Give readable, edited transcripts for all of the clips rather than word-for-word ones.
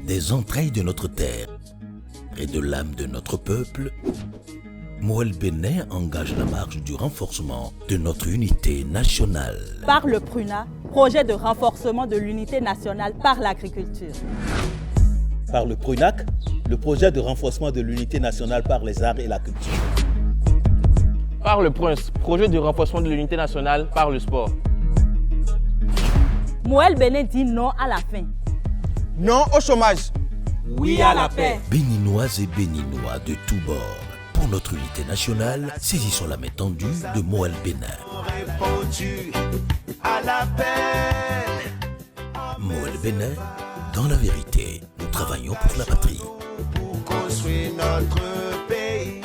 des entrailles de notre terre et de l'âme de notre peuple, Moël Bénin engage la marche du renforcement de notre unité nationale. Par le PRUNA, projet de renforcement de l'unité nationale par l'agriculture. Par le PRUNAC, le projet de renforcement de l'unité nationale par les arts et la culture. Par le PRUNS, projet de renforcement de l'unité nationale par le sport. Moël Bénin dit non à la faim. Non au chômage. Oui à la paix. Béninoises et Béninois de tous bords, pour notre unité nationale, saisissons la main tendue de Moël Bénin. Moël Bénin, dans la vérité, nous travaillons pour la patrie. Pour construire notre pays.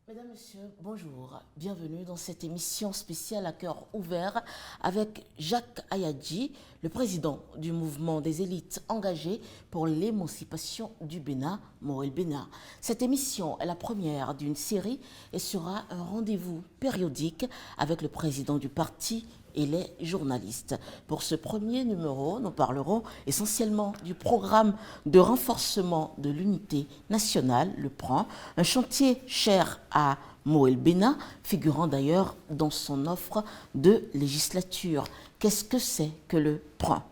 Mesdames, Messieurs, bonjour. Bienvenue dans cette émission spéciale à cœur ouvert avec Jacques Ayadji, le président du mouvement des élites engagées pour l'émancipation du Bénin, Moël Bénin. Cette émission est la première d'une série et sera un rendez-vous périodique avec le président du parti et les journalistes. Pour ce premier numéro, nous parlerons essentiellement du programme de renforcement de l'unité nationale, le PRAN, un chantier cher à Moël Bénin, figurant d'ailleurs dans son offre de législature. Qu'est-ce que c'est que le PRAN?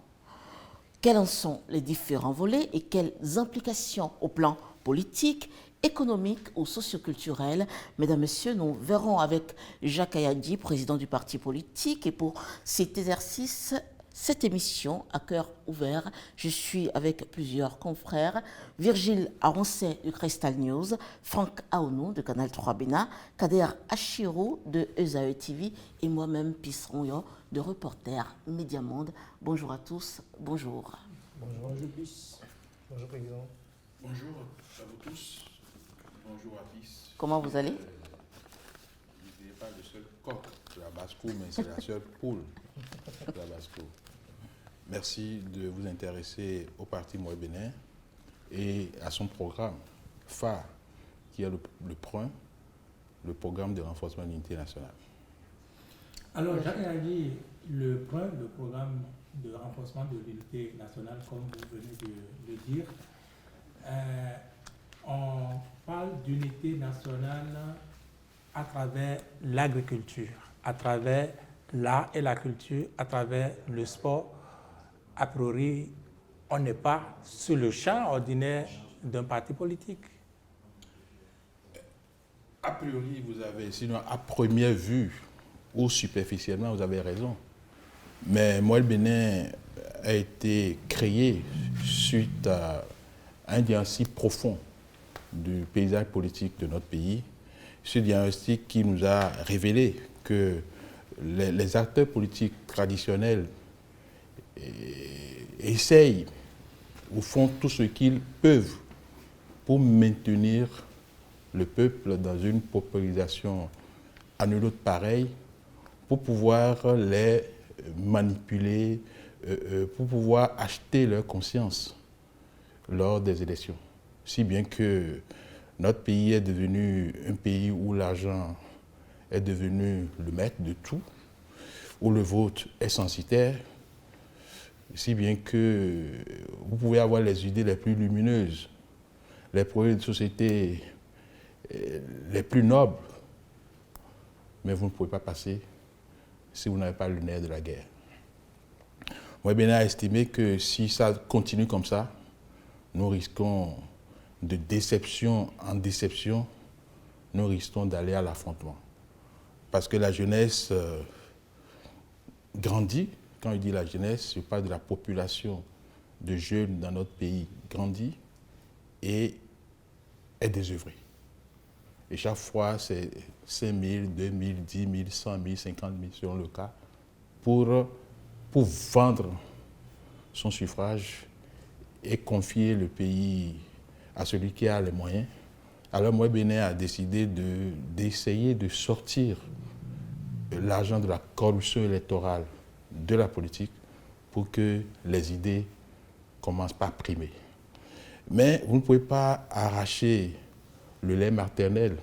Quels en sont les différents volets et quelles implications au plan politique, économique ou socioculturel? Mesdames, Messieurs, nous verrons avec Jacques Ayadji, président du parti politique. Et pour cet exercice, cette émission à cœur ouvert, je suis avec plusieurs confrères. Virgile Aroncet de Crystal News, Franck Aonou de Canal 3 Bénin, Kader Achirou de ESAE TV et moi-même Pisseronyo de Reporter Médiamonde. Bonjour à tous, bonjour. Bonjour, je Pisse. Bonjour, Président. Bonjour à vous tous. Bonjour à Pisse. Comment vous allez? Vous n'êtes pas le seul coq de la basse-cour, mais c'est la seule poule de la basse-cour. Merci de vous intéresser au parti Moël Bénin et à son programme phare qui est le PRUN, le programme de renforcement de l'unité nationale. Alors, Jacques Ayadji, le PRUN, le programme de renforcement de l'unité nationale, comme vous venez de le dire, on parle d'unité nationale à travers l'agriculture, à travers l'art et la culture, à travers le sport. A priori, on n'est pas sur le champ ordinaire d'un parti politique. A priori, vous avez, sinon à première vue ou superficiellement, vous avez raison. Mais Moël Bénin a été créé suite à un diagnostic profond du paysage politique de notre pays. Ce diagnostic qui nous a révélé que les acteurs politiques traditionnels essayent ou font tout ce qu'ils peuvent pour maintenir le peuple dans une paupérisation à nul autre pareil, pour pouvoir les manipuler, pour pouvoir acheter leur conscience lors des élections. Si bien que notre pays est devenu un pays où l'argent est devenu le maître de tout, où le vote est censitaire, si bien que vous pouvez avoir les idées les plus lumineuses, les projets de société les plus nobles, mais vous ne pouvez pas passer si vous n'avez pas le nerf de la guerre. Moël Bénin a estimé que si ça continue comme ça, nous risquons de déception en déception, nous risquons d'aller à l'affrontement. Parce que la jeunesse grandit. Quand je dis la jeunesse, je parle de la population de jeunes dans notre pays grandit et est désœuvrée. Et chaque fois, c'est 5 000, 2 000, 10 000, 100 000, 50 000 selon le cas, pour vendre son suffrage et confier le pays à celui qui a les moyens. Alors Moël Bénin a décidé d'essayer de sortir l'argent de la corruption électorale de la politique pour que les idées commencent par primer. Mais vous ne pouvez pas arracher le lait maternel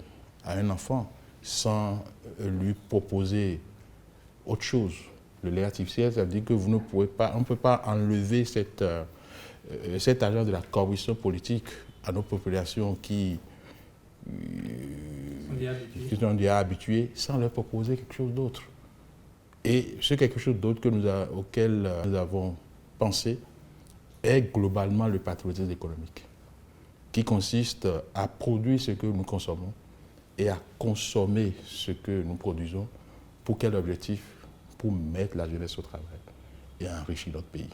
à un enfant sans lui proposer autre chose. Le lait artificiel, ça veut dire que vous ne pouvez pas, on ne peut pas enlever cet agent de la corruption politique à nos populations qui sont déjà habitués sans leur proposer quelque chose d'autre. Et ce quelque chose d'autre auquel nous avons pensé est globalement le patriotisme économique, qui consiste à produire ce que nous consommons et à consommer ce que nous produisons. Pour quel objectif? Pour mettre la jeunesse au travail et enrichir notre pays.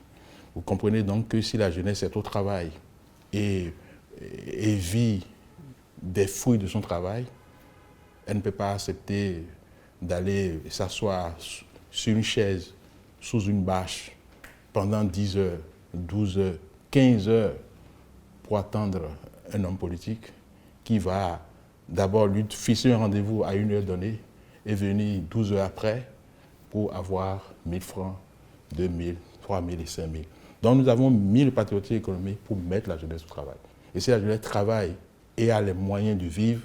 Vous comprenez donc que si la jeunesse est au travail et vit des fruits de son travail, elle ne peut pas accepter d'aller s'asseoir sur une chaise, sous une bâche, pendant 10 heures, 12 heures, 15 heures, pour attendre un homme politique qui va d'abord lui fixer un rendez-vous à une heure donnée et venir 12 heures après pour avoir 1000 francs, 2000, 3000 et 5000. Donc nous avons mis le patriotisme économique pour mettre la jeunesse au travail. Et si la jeunesse travaille et a les moyens de vivre,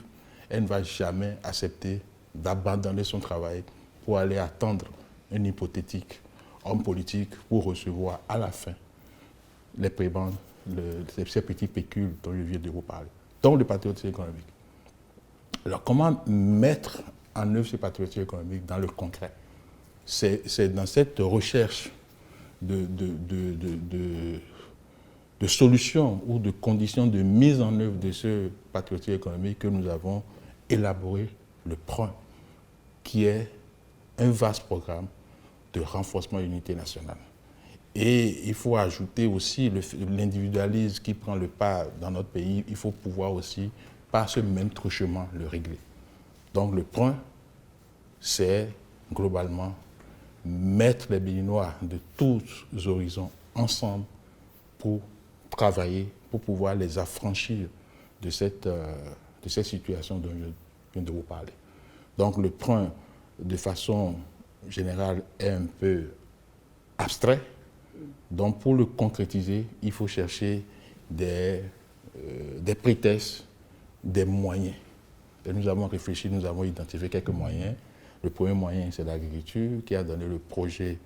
elle ne va jamais accepter d'abandonner son travail pour aller attendre un hypothétique homme politique pour recevoir à la fin les prébendes, ces petits pécules dont je viens de vous parler. Donc le patriotisme économique. Alors comment mettre en œuvre ce patriotisme économique dans le concret? C'est dans cette recherche de solutions ou de conditions de mise en œuvre de ce patriotisme économique que nous avons élaboré le PROIN, qui est un vaste programme de renforcement de l'unité nationale. Et il faut ajouter aussi l'individualisme qui prend le pas dans notre pays. Il faut pouvoir aussi, par ce même truchement, le régler. Donc le PROIN, c'est globalement mettre les Béninois de tous horizons ensemble pour travailler, pour pouvoir les affranchir de cette situation dont je viens de vous parler. Donc le PROIN, de façon générale, est un peu abstrait. Donc pour le concrétiser, il faut chercher des prétextes, des moyens. Et nous avons réfléchi, nous avons identifié quelques moyens. Le premier moyen, c'est l'agriculture, qui a donné le projet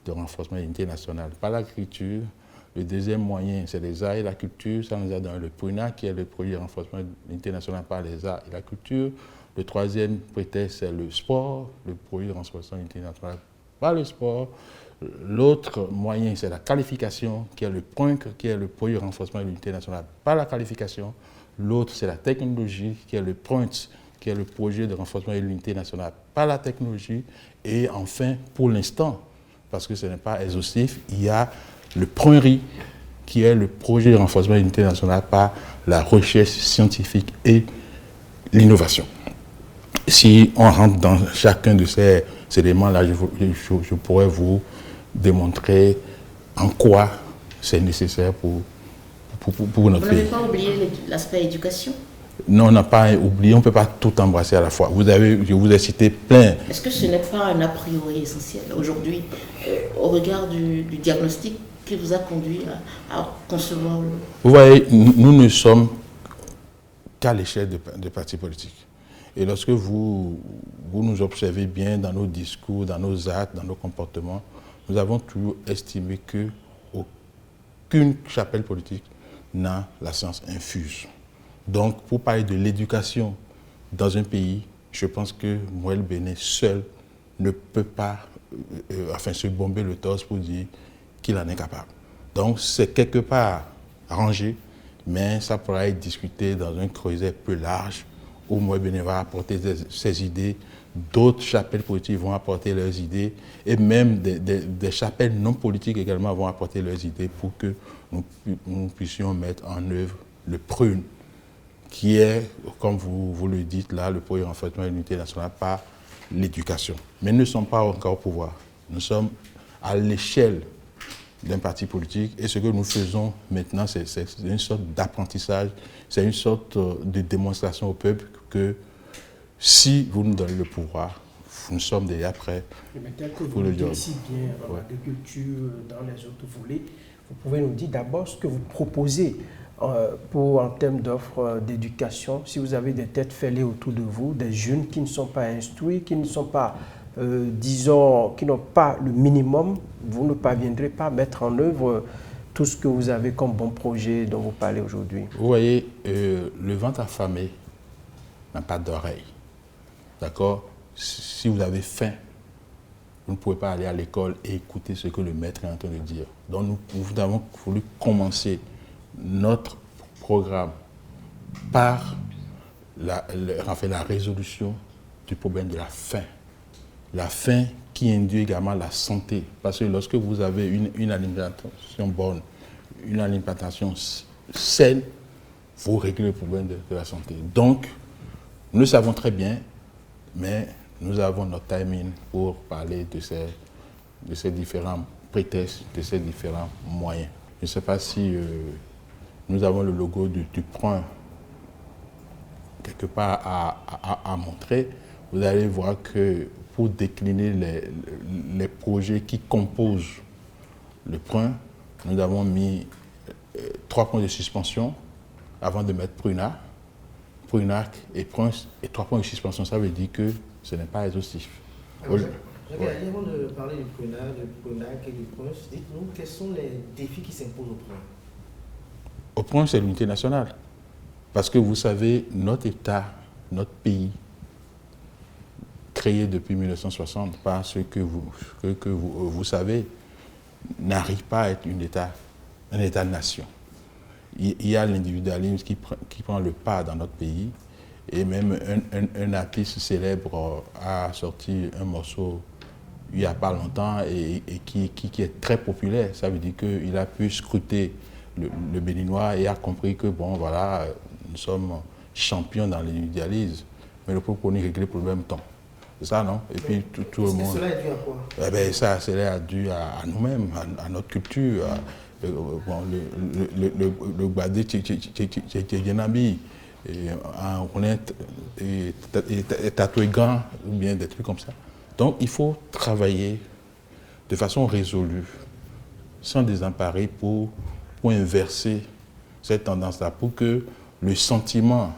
de renforcement de l'unité nationale par l'agriculture. Le deuxième moyen, c'est les arts et la culture. Ça nous a donné le PRUNAC, qui est le projet de renforcement de l'unité nationale par les arts et la culture. Le troisième prétexte, c'est le sport, le projet de renforcement de l'unité nationale par le sport. L'autre moyen, c'est la qualification, qui est le PRUNC, qui est le projet de renforcement de l'unité nationale par la qualification. L'autre, c'est la technologie, qui est le PRUNT, qui est le projet de renforcement de l'unité nationale par la technologie. Et enfin, pour l'instant, parce que ce n'est pas exhaustif, il y a le PRUNRI, qui est le projet de renforcement de l'unité nationale par la recherche scientifique et l'innovation. Si on rentre dans chacun de ces éléments-là, je pourrais vous démontrer en quoi c'est nécessaire pour notre pays. Vous n'avez pas oublié l'aspect éducation? Non, on n'a pas oublié, on ne peut pas tout embrasser à la fois. Je vous ai cité plein. Est-ce que ce n'est pas un a priori essentiel aujourd'hui, au regard du diagnostic qui vous a conduit à concevoir le... Vous voyez, nous ne sommes qu'à l'échelle des partis politiques. Et lorsque vous nous observez bien dans nos discours, dans nos actes, dans nos comportements, nous avons toujours estimé qu'aucune chapelle politique n'a la science infuse. Donc, pour parler de l'éducation dans un pays, je pense que Mouel Béné seul ne peut pas se bomber le torse pour dire qu'il en est capable. Donc, c'est quelque part rangé, mais ça pourra être discuté dans un creuset plus large où Mouel Béné va apporter ses idées, d'autres chapelles politiques vont apporter leurs idées, et même des chapelles non politiques également vont apporter leurs idées pour que nous puissions mettre en œuvre le PRUN, qui est, comme vous le dites là, le projet de renforcement de l'unité nationale par l'éducation. Mais nous ne sommes pas encore au pouvoir. Nous sommes à l'échelle d'un parti politique et ce que nous faisons maintenant, c'est une sorte d'apprentissage, c'est une sorte de démonstration au peuple que si vous nous donnez le pouvoir, nous sommes déjà prêts pour le job. Si bien en agriculture, dans les autres volets, vous pouvez nous dire d'abord ce que vous proposez en termes d'offres d'éducation, si vous avez des têtes fêlées autour de vous, des jeunes qui ne sont pas instruits, qui ne sont pas, disons, qui n'ont pas le minimum, vous ne parviendrez pas à mettre en œuvre tout ce que vous avez comme bon projet dont vous parlez aujourd'hui? Vous voyez, le ventre affamé n'a pas d'oreille. D'accord? Si vous avez faim, vous ne pouvez pas aller à l'école et écouter ce que le maître est en train de dire. Donc nous avons voulu commencer notre programme par la résolution du problème de la faim. La faim qui induit également la santé. Parce que lorsque vous avez une alimentation bonne, une alimentation saine, vous réglez le problème de la santé. Donc, nous le savons très bien, mais nous avons notre timing pour parler de ces différents prétextes, de ces différents moyens. Je ne sais pas si nous avons le logo du PROIN quelque part à montrer. Vous allez voir que pour décliner les projets qui composent le PROIN, nous avons mis 3 points de suspension avant de mettre PRUNA, PRUNAC et PROIN, et 3 points de suspension. Ça veut dire que ce n'est pas exhaustif. Avant de parler du PRUNA, du PRUNAC et du PROIN, dites-nous quels sont les défis qui s'imposent au PROIN? Au PROIN, c'est l'unité nationale. Parce que vous savez, notre État, notre pays, créé depuis 1960 par ce que vous savez, n'arrive pas à être un État-nation. Il y a l'individualisme qui prend le pas dans notre pays. Et même un artiste célèbre a sorti un morceau il n'y a pas longtemps et qui est très populaire. Ça veut dire qu'il a pu scruter le Béninois et a compris que, bon, voilà, nous sommes champions dans l'individualisme, mais le peuple est réglé pour le même temps. C'est ça, non? Et puis tout le monde. Cela est dû à quoi? Eh bien, ça, cela est dû à nous-mêmes, à notre culture. Le Gbadé Tchétchénabi, on est tatoué grand, ou bien des trucs comme ça. Donc, il faut travailler de façon résolue, sans désemparer, pour inverser cette tendance-là, pour que le sentiment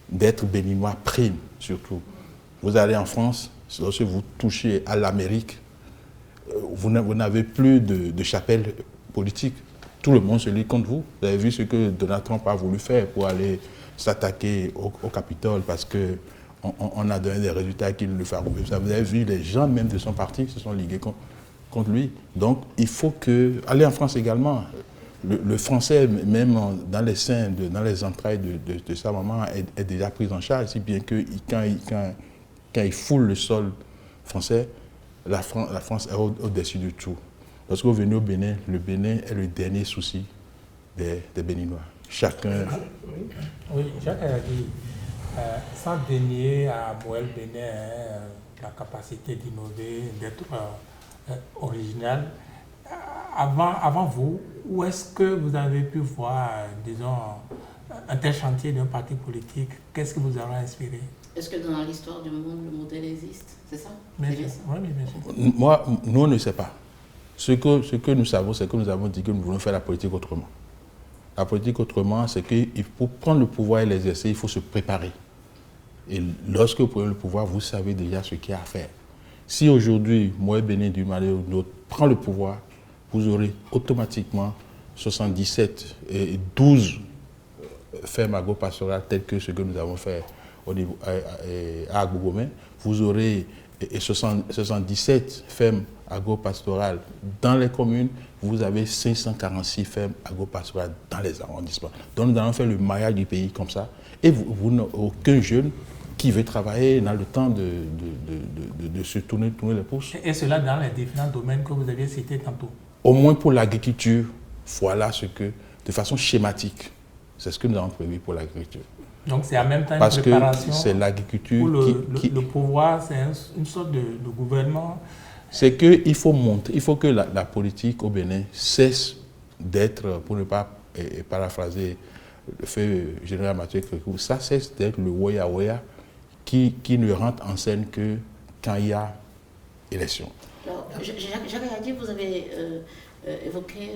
d'être béninois prime, surtout. Vous allez en France, lorsque vous touchez à l'Amérique, vous n'avez plus de chapelle politique. Tout le monde se lit contre vous. Vous avez vu ce que Donald Trump a voulu faire pour aller s'attaquer au Capitole parce qu'on a donné des résultats qui le favorisent. Vous avez vu, les gens même de son parti se sont ligués contre lui. Donc, il faut que... Allez en France également. Le français, même dans les seins, dans les entrailles de sa maman, est déjà pris en charge, si bien que quand il foule le sol français, la France est au-dessus de tout. Lorsque vous venez au Bénin, le Bénin est le dernier souci des Béninois. Chacun... Oui, Jacques a dit, sans dénier à Moël Bénin la capacité d'innover, d'être original, avant vous, où est-ce que vous avez pu voir, disons, un tel chantier d'un parti politique? Qu'est-ce qui vous aura inspiré? Est-ce que dans l'histoire du monde, le modèle existe? C'est ça? Oui, bien sûr. Moi, nous, on ne sait pas. Ce que nous savons, c'est que nous avons dit que nous voulons faire la politique autrement. La politique autrement, c'est que pour prendre le pouvoir et l'exercer, il faut se préparer. Et lorsque vous prenez le pouvoir, vous savez déjà ce qu'il y a à faire. Si aujourd'hui, moi, Bénin du Mali ou d'autres, prend le pouvoir, vous aurez automatiquement 77 et 12 fermes agro-pastorales telles que ce que nous avons fait au niveau, à Agbougomé. Vous aurez 77 fermes agro-pastorales dans les communes. Vous avez 546 fermes agro-pastorales dans les arrondissements. Donc nous allons faire le maillage du pays comme ça. Et vous n'avez aucun jeune qui veut travailler dans le temps de se tourner les pouces. Et cela dans les différents domaines que vous aviez cités tantôt? Au moins pour l'agriculture, voilà ce que, de façon schématique, c'est ce que nous avons prévu pour l'agriculture. Donc c'est en même temps une parce préparation. Que c'est l'agriculture le pouvoir, c'est une sorte de gouvernement. C'est qu'il faut monter, il faut que la politique au Bénin cesse d'être, pour ne pas paraphraser le fait général Mathieu Crécou, ça cesse d'être le Woya qui ne rentre en scène que quand il y a élection. Alors, Jacques Ayadi, vous avez évoqué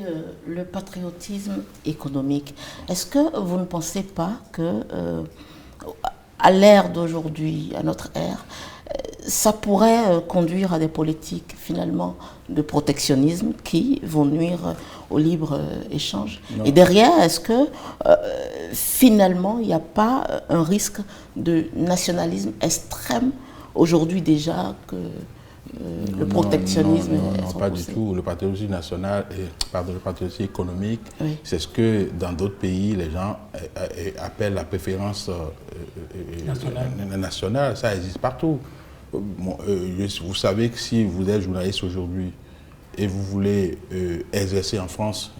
le patriotisme économique. Est-ce que vous ne pensez pas que, à l'ère d'aujourd'hui, à notre ère, ça pourrait conduire à des politiques finalement de protectionnisme qui vont nuire au libre échange. Non. Et derrière, est-ce que finalement il n'y a pas un risque de nationalisme extrême aujourd'hui déjà que le protectionnisme non, pas du tout. Le patriotisme national, le patriotisme économique, oui. C'est ce que dans d'autres pays, les gens appellent la préférence nationale. Ça existe partout. Bon, vous savez que si vous êtes journaliste aujourd'hui et vous voulez exercer en France,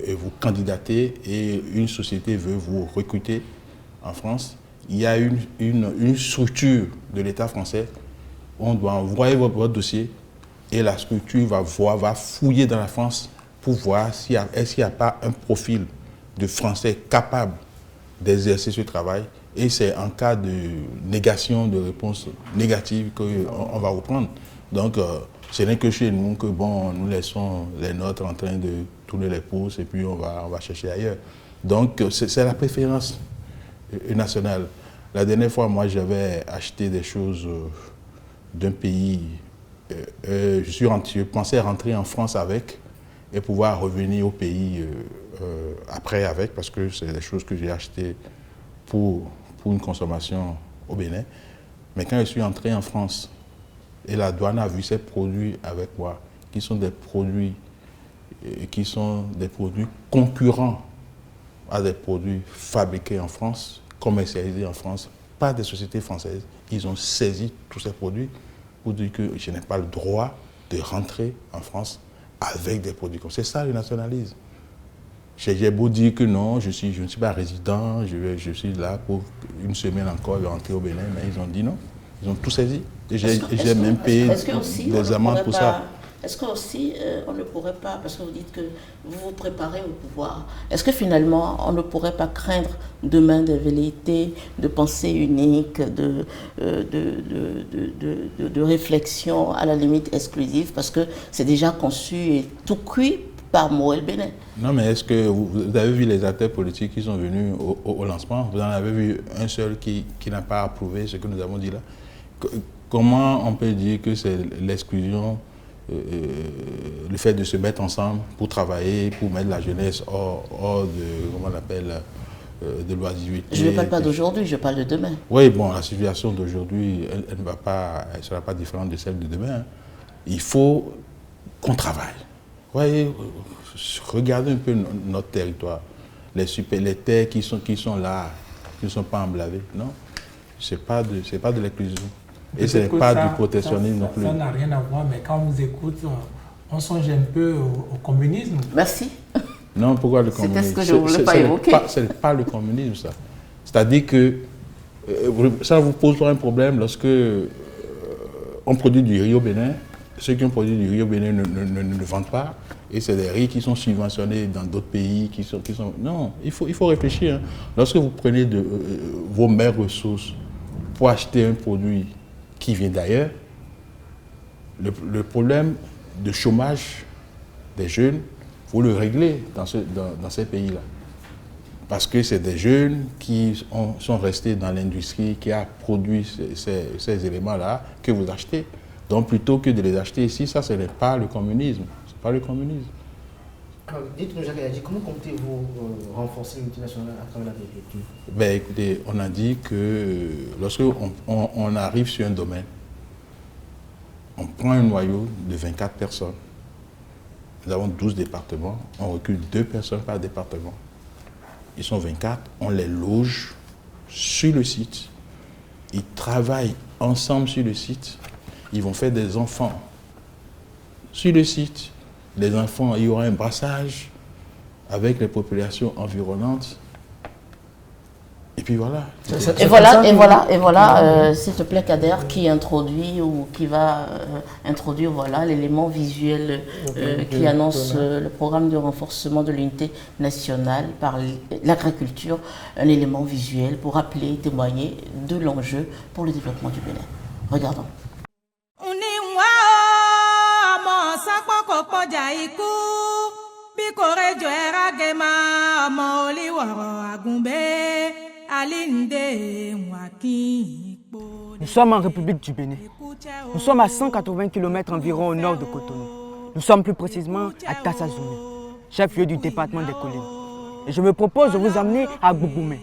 et vous candidatez et une société veut vous recruter en France, il y a une structure de l'État français. On doit envoyer votre dossier et la structure va fouiller dans la France pour voir est-ce qu'il n'y a pas un profil de Français capable d'exercer ce travail. Et c'est en cas de négation, de réponse négative qu'on va reprendre. Donc, ce n'est que chez nous que nous laissons les nôtres en train de tourner les pouces et puis on va chercher ailleurs. Donc, c'est la préférence nationale. La dernière fois, moi, j'avais acheté des choses d'un pays. Je pensais rentrer en France avec et pouvoir revenir au pays après avec, parce que c'est des choses que j'ai achetées pour une consommation au Bénin. Mais quand je suis entré en France et la douane a vu ces produits avec moi, qui sont des produits concurrents à des produits fabriqués en France, commercialisés en France, par des sociétés françaises, ils ont saisi tous ces produits pour dire que je n'ai pas le droit de rentrer en France avec des produits comme ça. C'est ça le nationalisme. J'ai beau dire que non, je ne suis pas résident, je suis là pour une semaine encore, je vais rentrer au Bénin, mais ils ont dit non. Ils ont tout saisi. Et j'ai même payé des amendes pour ça. Est-ce qu'aussi, on ne pourrait pas, parce que vous dites que vous vous préparez au pouvoir, est-ce que finalement, on ne pourrait pas craindre demain des velléités de pensée unique, de réflexion à la limite exclusive, parce que c'est déjà conçu et tout cuit par Moël Bénin? Non, mais est-ce que vous avez vu les acteurs politiques qui sont venus au lancement? Vous en avez vu un seul qui n'a pas approuvé ce que nous avons dit là? Comment on peut dire que c'est l'exclusion, le fait de se mettre ensemble pour travailler, pour mettre la jeunesse hors de, comment on appelle, de l'oisiveté? Je ne parle pas d'aujourd'hui, je parle de demain. Oui, bon, la situation d'aujourd'hui, elle ne sera pas différente de celle de demain. Il faut qu'on travaille. Voyez, regardez un peu notre territoire, les terres qui sont là, qui ne sont pas emblavées, non? C'est pas de l'exclusion. Et ce n'est pas du protectionnisme non plus. Ça n'a rien à voir, mais quand on vous écoute, on songe un peu au communisme. Merci. Non, pourquoi le communisme? C'était ce que je ne voulais pas évoquer. Ce n'est pas le communisme, ça. C'est-à-dire que ça vous pose pas un problème lorsque on produit du riz au Bénin. Ceux qui ont produit du riz au Bénin ne le vendent pas. Et c'est des riz qui sont subventionnés dans d'autres pays. Non, il faut réfléchir. Hein. Lorsque vous prenez vos meilleures ressources pour acheter un produit qui vient d'ailleurs, le problème de chômage des jeunes, il faut le régler dans ces pays-là. Parce que c'est des jeunes qui sont restés dans l'industrie qui a produit ces éléments-là que vous achetez. Donc plutôt que de les acheter ici, ça ce n'est pas le communisme. C'est pas le communisme. Alors, dites-nous, Jacques Ayadji, comment comptez-vous renforcer l'unité nationale à travers l'agriculture? Ben, écoutez, on a dit que lorsqu'on arrive sur un domaine, on prend un noyau de 24 personnes. Nous avons 12 départements, on recrute 2 personnes par département. Ils sont 24, on les loge sur le site. Ils travaillent ensemble sur le site. Ils vont faire des enfants sur le site. Les enfants, il y aura un brassage avec les populations environnantes. Et puis voilà. Et voilà, s'il te plaît, Kader, qui introduit ou qui va introduire l'élément visuel qui annonce le programme de renforcement de l'unité nationale par l'agriculture, un élément visuel pour rappeler et témoigner de l'enjeu pour le développement du Bénin. Regardons. Nous Nous sommes en République du Bénin. Nous sommes à 180 km environ au nord de Cotonou. Nous sommes plus précisément à Tassazoumé, chef-lieu du département des Collines. Et je me propose de vous amener à Gbougoumé.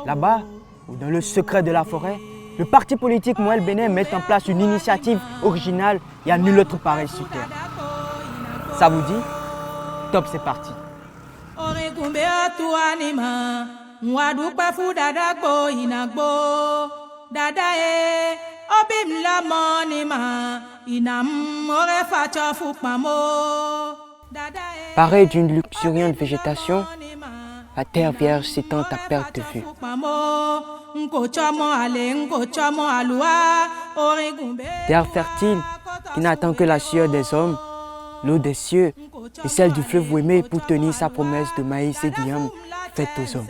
Là-bas, ou dans le secret de la forêt, le parti politique Mouel Bénin met en place une initiative originale et à nul autre pareil sur terre. Ça vous dit? Top, c'est parti. Pareil d'une luxuriante végétation, la terre vierge s'étend à perte de vue. Terre fertile qui n'attend que la sueur des hommes, l'eau des cieux et celle du fleuve Ouémé pour tenir sa promesse de maïs et d'yam faite aux hommes.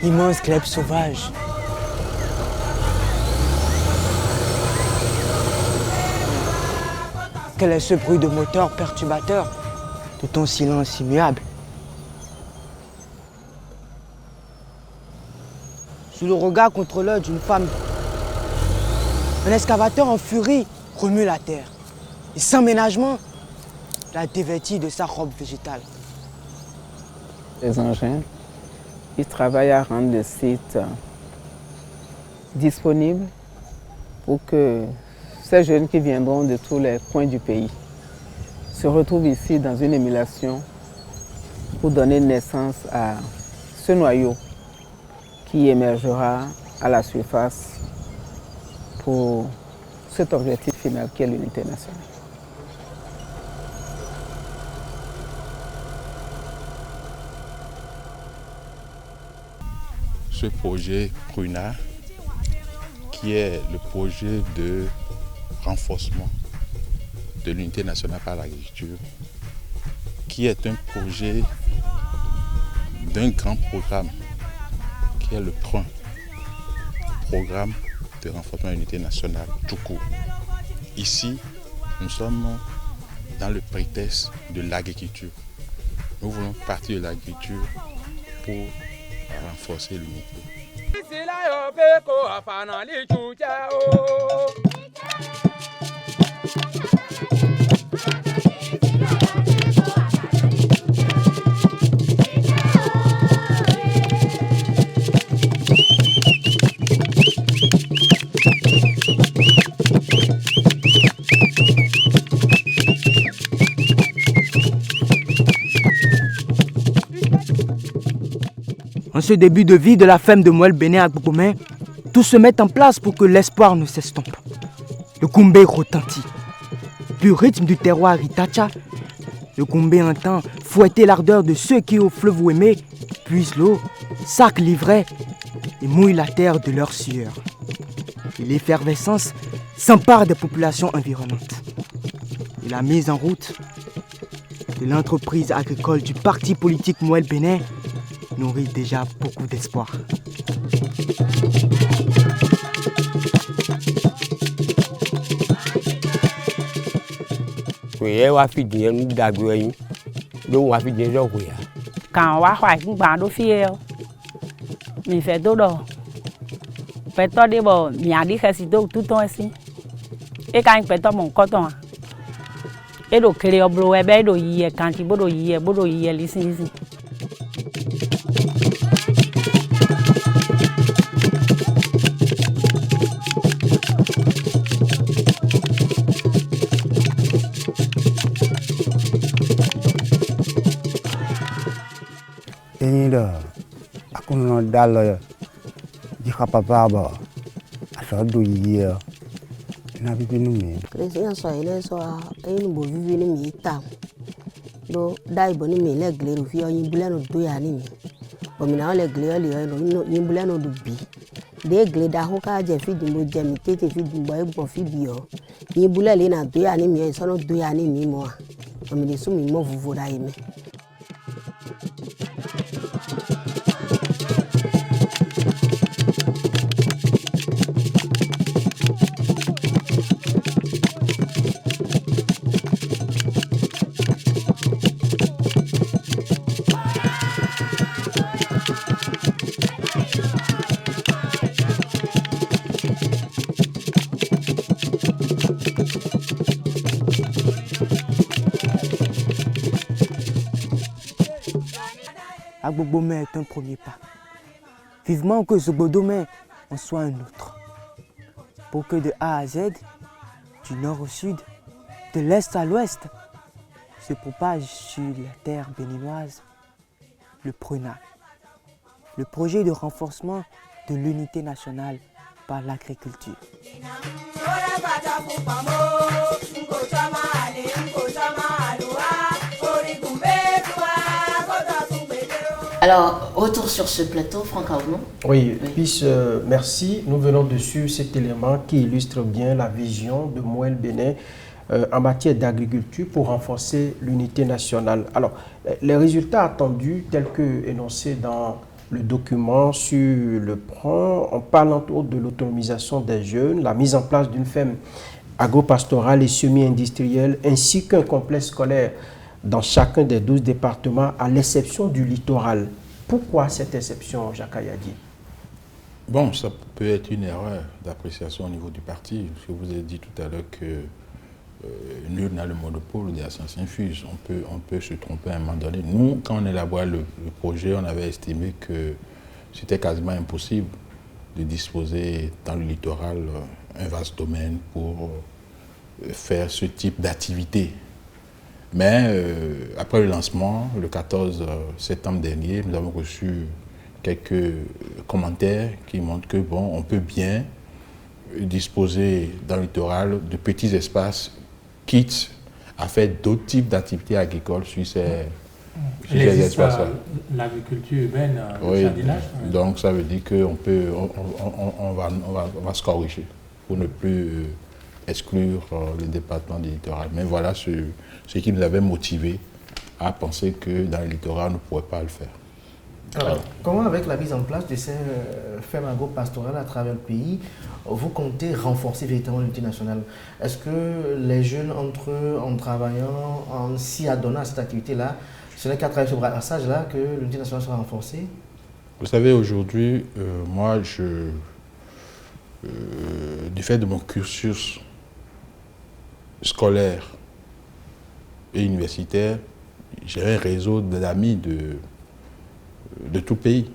Immense glaive sauvage. Quel est ce bruit de moteur perturbateur de ton silence immuable? Sous le regard contrôleur d'une femme, un excavateur en furie remue la terre et sans ménagement la dévêtit de sa robe végétale. Les engins, ils travaillent à rendre le site disponible pour que ces jeunes qui viendront de tous les coins du pays se retrouvent ici dans une émulation pour donner naissance à ce noyau qui émergera à la surface pour cet objectif final qui est l'unité nationale. Ce projet Pruna, qui est le projet de renforcement de l'unité nationale par l'agriculture, qui est un projet d'un grand programme, qui est le PRUN, programme de renforcement de l'unité nationale tout court. Ici, nous sommes dans le prétexte de l'agriculture. Nous voulons partir de l'agriculture pour renforcer l'unité. En ce début de vie de la femme de Mouel Bénin à Gbougoumé, tout se met en place pour que l'espoir ne s'estompe. Le Goumbé retentit. Du rythme du terroir Itacha, le Goumbé entend fouetter l'ardeur de ceux qui au fleuve Ouémé puisent l'eau, sacent l'ivraie et mouillent la terre de leur sueur. Et l'effervescence s'empare des populations environnantes. Et la mise en route de l'entreprise agricole du parti politique Mouel Bénin nourrit déjà beaucoup d'espoir. Quand on va faire mi fait dodo peto de bo mi adi khasi do tout ton si e kan peto mon koton e do kere oblo e be do yi e kan ti bodo yi e lisin. Aku no dalo di kapapa ba aso do yi na bibi nu mi Christian so ile so bo vivi ni mi ta do dai bo ni mi le gleru fi oyin bule no do ya ni mi o mi na le gle oli no yin bule no do bi de gleda hoka je fidi mo je mi tete fidi boy bo fidi yo ni bula le na do ya ni mi so no do ya ni mi mo o mi de so mi mo vuvu da ime. Agbogbomen est un premier pas. Vivement que Zogbodomé en soit un autre. Pour que de A à Z, du nord au sud, de l'est à l'ouest, se propage sur la terre béninoise le PRUNAC, le projet de renforcement de l'unité nationale par l'agriculture. Alors, retour sur ce plateau, Franck Aounou. Oui, puis merci. Nous venons de suivre cet élément qui illustre bien la vision de Mouel Bénin en matière d'agriculture pour renforcer l'unité nationale. Alors, les résultats attendus tels que énoncés dans le document sur le PRON, on parle entre autres de l'autonomisation des jeunes, la mise en place d'une ferme agro-pastorale et semi-industrielle, ainsi qu'un complexe scolaire dans chacun des 12 départements, à l'exception du littoral. Pourquoi cette exception, Jacques Ayadi? Bon, ça peut être une erreur d'appréciation au niveau du parti. Je vous ai dit tout à l'heure que nul n'a le monopole de la science infuse. On peut se tromper à un moment donné. Nous, quand on élaborait le projet, on avait estimé que c'était quasiment impossible de disposer dans le littoral un vaste domaine pour faire ce type d'activité. Mais après le lancement, le 14 septembre dernier, nous avons reçu quelques commentaires qui montrent que bon, on peut bien disposer dans le littoral de petits espaces, quitte à faire d'autres types d'activités agricoles sur ces espaces-là. L'agriculture urbaine, oui, le jardinage. Donc ça veut dire qu'on va se corriger pour ne plus exclure le département du littoral. Mais voilà ce qui nous avait motivé à penser que dans le littoral, on ne pourrait pas le faire. Alors, comment avec la mise en place de ces fermes agro-pastorales à travers le pays, vous comptez renforcer véritablement l'unité nationale? Est-ce que les jeunes entre eux, en travaillant, en s'y adonnant à cette activité-là, ce n'est qu'à travers ce brassage-là que l'unité nationale sera renforcée? Vous savez, aujourd'hui, moi, du fait de mon cursus scolaire et universitaire, j'ai un réseau d'amis de tout pays.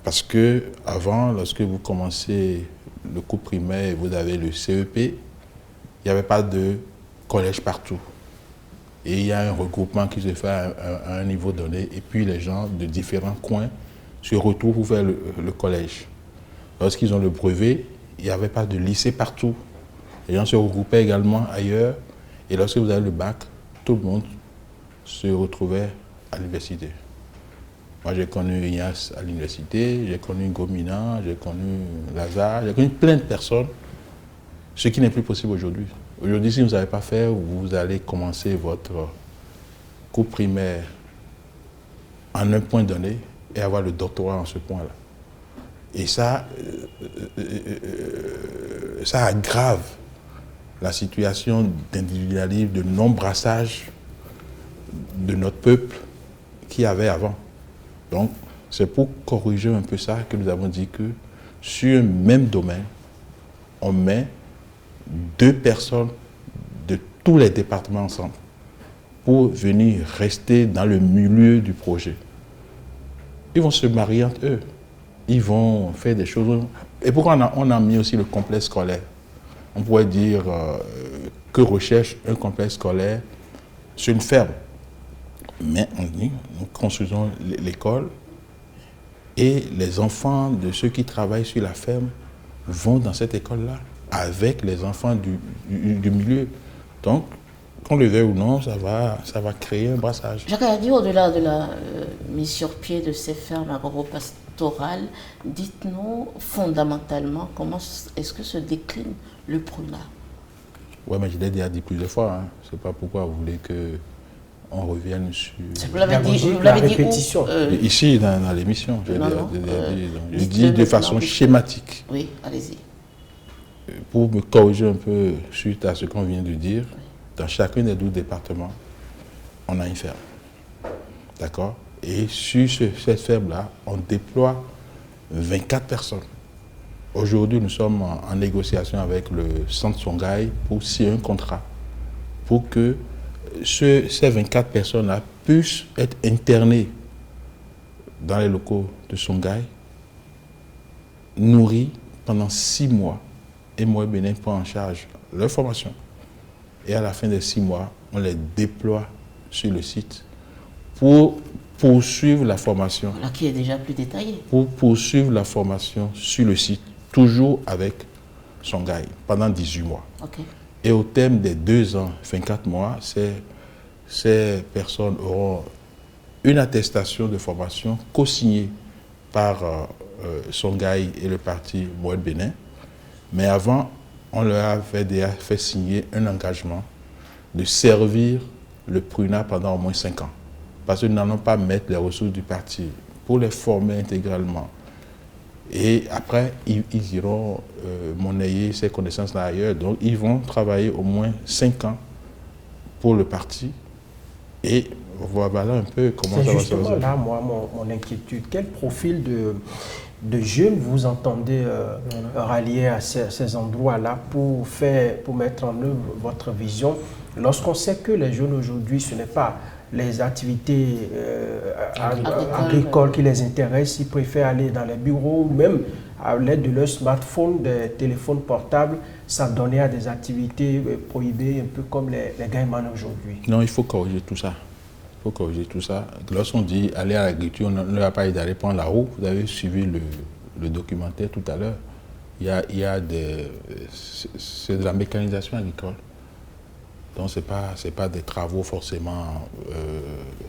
Parce que avant, lorsque vous commencez le cours primaire et vous avez le CEP, il n'y avait pas de collège partout. Et il y a un regroupement qui se fait à un niveau donné, et puis les gens de différents coins se retrouvent pour faire le collège. Lorsqu'ils ont le brevet, il n'y avait pas de lycée partout. Les gens se regroupaient également ailleurs, et lorsque vous avez le bac, tout le monde se retrouvait à l'université. Moi, j'ai connu Ignace à l'université, j'ai connu Gomina, j'ai connu Lazare, j'ai connu plein de personnes, ce qui n'est plus possible aujourd'hui. Aujourd'hui, si vous ne savez pas faire, vous allez commencer votre cours primaire en un point donné et avoir le doctorat en ce point-là. Et ça aggrave la situation d'individualisme, de non-brassage de notre peuple qu'il y avait avant. Donc, c'est pour corriger un peu ça que nous avons dit que sur un même domaine, on met 2 personnes de tous les départements ensemble pour venir rester dans le milieu du projet. Ils vont se marier entre eux. Ils vont faire des choses. Et pourquoi on a mis aussi le complexe scolaire? On pourrait dire que recherche un complexe scolaire sur une ferme. Mais on dit, nous construisons l'école et les enfants de ceux qui travaillent sur la ferme vont dans cette école-là avec les enfants du milieu. Donc, qu'on le veuille ou non, ça va créer un brassage. Jacques a dit, au-delà de la mise sur pied de ces fermes agro-pastorales, dites-nous fondamentalement comment est-ce que se décline le prunat? Oui, mais je l'ai déjà dit plusieurs fois. Hein. Je ne sais pas pourquoi vous voulez qu'on revienne sur... Vous l'avez dit où Ici, dans l'émission. Je dis de façon schématique. Oui, allez-y. Pour me corriger un peu suite à ce qu'on vient de dire, dans chacun des 12 départements, on a une ferme. D'accord? Et sur cette ferme-là, on déploie 24 personnes. Aujourd'hui, nous sommes en négociation avec le Centre Songhai pour signer un contrat pour que ces 24 personnes-là puissent être internées dans les locaux de Songhai, nourries pendant 6 mois. Et Moël Bénin prend en charge leur formation. Et à la fin des 6 mois, on les déploie sur le site pour poursuivre la formation. Là, qui est déjà plus détaillé. Pour poursuivre la formation sur le site, toujours avec Songhai, pendant 18 mois. Okay. Et au terme des 2 ans, 24 mois, ces personnes auront une attestation de formation co-signée par Songhai et le parti Moël Bénin. Mais avant, on leur avait déjà fait signer un engagement de servir le prunat pendant au moins 5 ans. Parce que nous n'allons pas mettre les ressources du parti pour les former intégralement. Et après, ils iront monnayer ces connaissances-là ailleurs. Donc, ils vont travailler au moins 5 ans pour le parti. Et voilà un peu comment ça va se passer. C'est justement là, moi, mon inquiétude. Quel profil de jeunes vous entendez rallier à ces endroits-là pour mettre en œuvre votre vision, lorsqu'on sait que les jeunes aujourd'hui, ce n'est pas les activités agricoles qui les intéressent, ils préfèrent aller dans les bureaux ou même à l'aide de leur smartphone, des téléphones portables, s'adonner à des activités prohibées, un peu comme les gamins aujourd'hui. Non, il faut corriger tout ça. Il faut corriger tout ça. Lorsqu'on dit aller à l'agriculture, on ne va pas d'aller prendre la roue. Vous avez suivi le documentaire tout à l'heure. C'est de la mécanisation agricole. Donc, ce n'est pas des travaux forcément,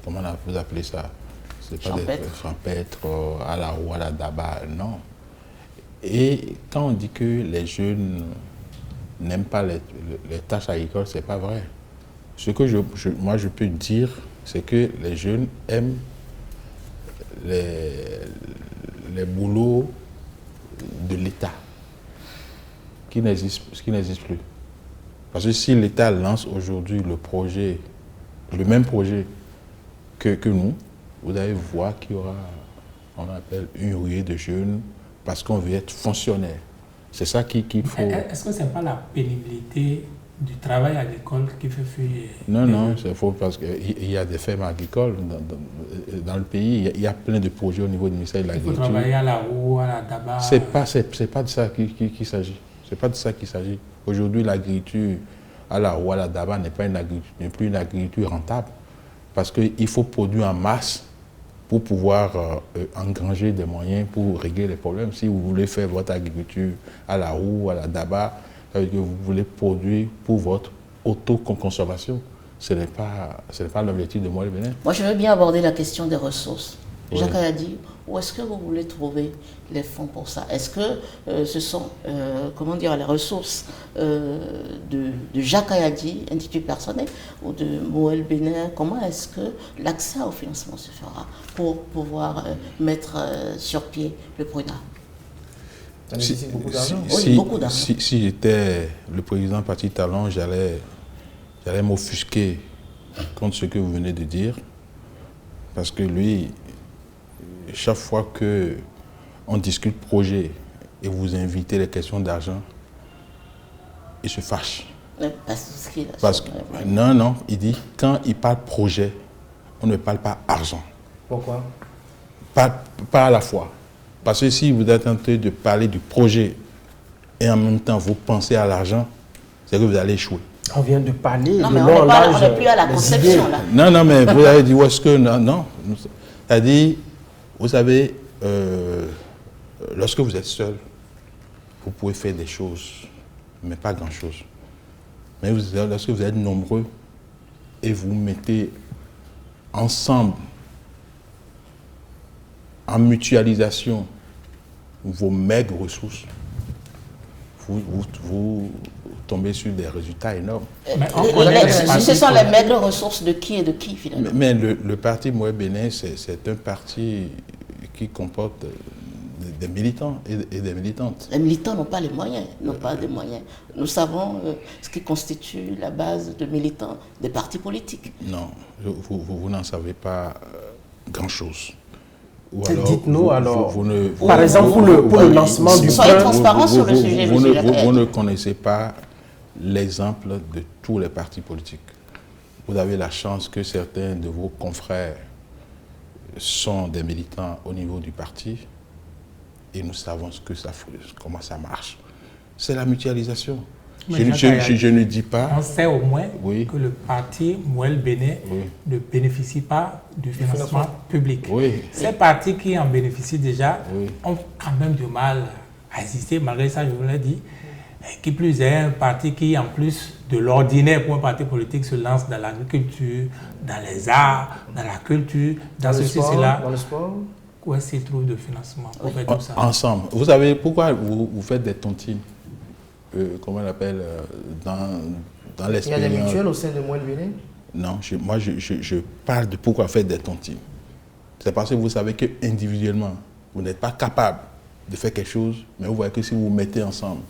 comment vous appelez ça? Ce n'est pas des champêtres à la roue, à la daba, non. Et quand on dit que les jeunes n'aiment pas les tâches agricoles, ce n'est pas vrai. Ce que moi je peux dire, c'est que les jeunes aiment les boulots de l'État qui n'existent plus. Parce que si l'État lance aujourd'hui le même projet que nous, vous allez voir qu'il y aura, on appelle, une ruée de jeunes parce qu'on veut être fonctionnaire. C'est ça qu'il faut... Est-ce que ce n'est pas la pénibilité du travail agricole qui fait fuir? Non, c'est faux parce qu'il y a des fermes agricoles dans le pays. Il y a plein de projets au niveau du ministère de l'Agriculture. Il faut travailler à la roue, à la daba. C'est pas de ça qu'il s'agit. C'est pas de ça qu'il s'agit. Aujourd'hui, l'agriculture à la roue, à la daba n'est plus une agriculture rentable parce qu'il faut produire en masse pour pouvoir engranger des moyens pour régler les problèmes. Si vous voulez faire votre agriculture à la roue, à la daba, ça veut dire que vous voulez produire pour votre autoconsommation. Ce n'est pas l'objectif de Moël Bénin. Moi, je veux bien aborder la question des ressources. Oui. Jacques a dit, où est-ce que vous voulez trouver les fonds pour ça? Est-ce que ce sont, les ressources de Jacques Ayadi, individu personnel, ou de Moël Bénin? Comment est-ce que l'accès au financement se fera pour pouvoir mettre sur pied le prunat? Ça nécessite beaucoup d'argent. Si j'étais le président Parti Talon, j'allais m'offusquer contre ce que vous venez de dire, parce que lui, chaque fois qu'on discute projet et vous invitez les questions d'argent, il se fâche. Non, il dit, quand il parle projet, on ne parle pas argent. Pourquoi? Pas à la fois. Parce que si vous êtes en train de parler du projet et en même temps vous pensez à l'argent, c'est que vous allez échouer. On vient de parler non, mais on n'est plus à la conception là. Non, mais vous avez dit où est-ce que... Non. C'est-à-dire, vous savez, lorsque vous êtes seul, vous pouvez faire des choses, mais pas grand-chose. Mais lorsque vous êtes nombreux, et vous mettez ensemble, en mutualisation, vos maigres ressources, vous tombez sur des résultats énormes. Ce sont les maigres ressources de qui et de qui, finalement? Mais le parti Mouel Bénin, c'est un parti qui comporte des militants et des militantes. Les militants n'ont pas les moyens, n'ont pas des moyens. Nous savons ce qui constitue la base de militants des partis politiques. Non, vous n'en savez pas grand-chose. Dites-nous alors, par exemple, pour le lancement du soyez transparent sur le sujet, vous ne connaissez pas l'exemple de tous les partis politiques. Vous avez la chance que certains de vos confrères sont des militants au niveau du parti et nous savons comment ça marche. C'est la mutualisation. Je ne dis pas... On sait au moins que le parti Mouel Bénin ne bénéficie pas du financement public. Ces partis qui en bénéficient déjà ont quand même du mal à exister. Malgré ça, je vous l'ai dit, qui plus est, un parti qui, en plus de l'ordinaire pour un parti politique, se lance dans l'agriculture, dans les arts, dans la culture, dans ceci, cela. Dans le sport. Où est-ce qu'il trouve de financement pour faire tout ça? Ensemble. Vous savez pourquoi vous faites des tontines? Comment on appelle dans l'expérience. Il y a des mutuelles au sein de Mouel Bénin? Non, moi je parle de pourquoi faire des tontines. C'est parce que vous savez que individuellement, vous n'êtes pas capable de faire quelque chose, mais vous voyez que si vous vous mettez ensemble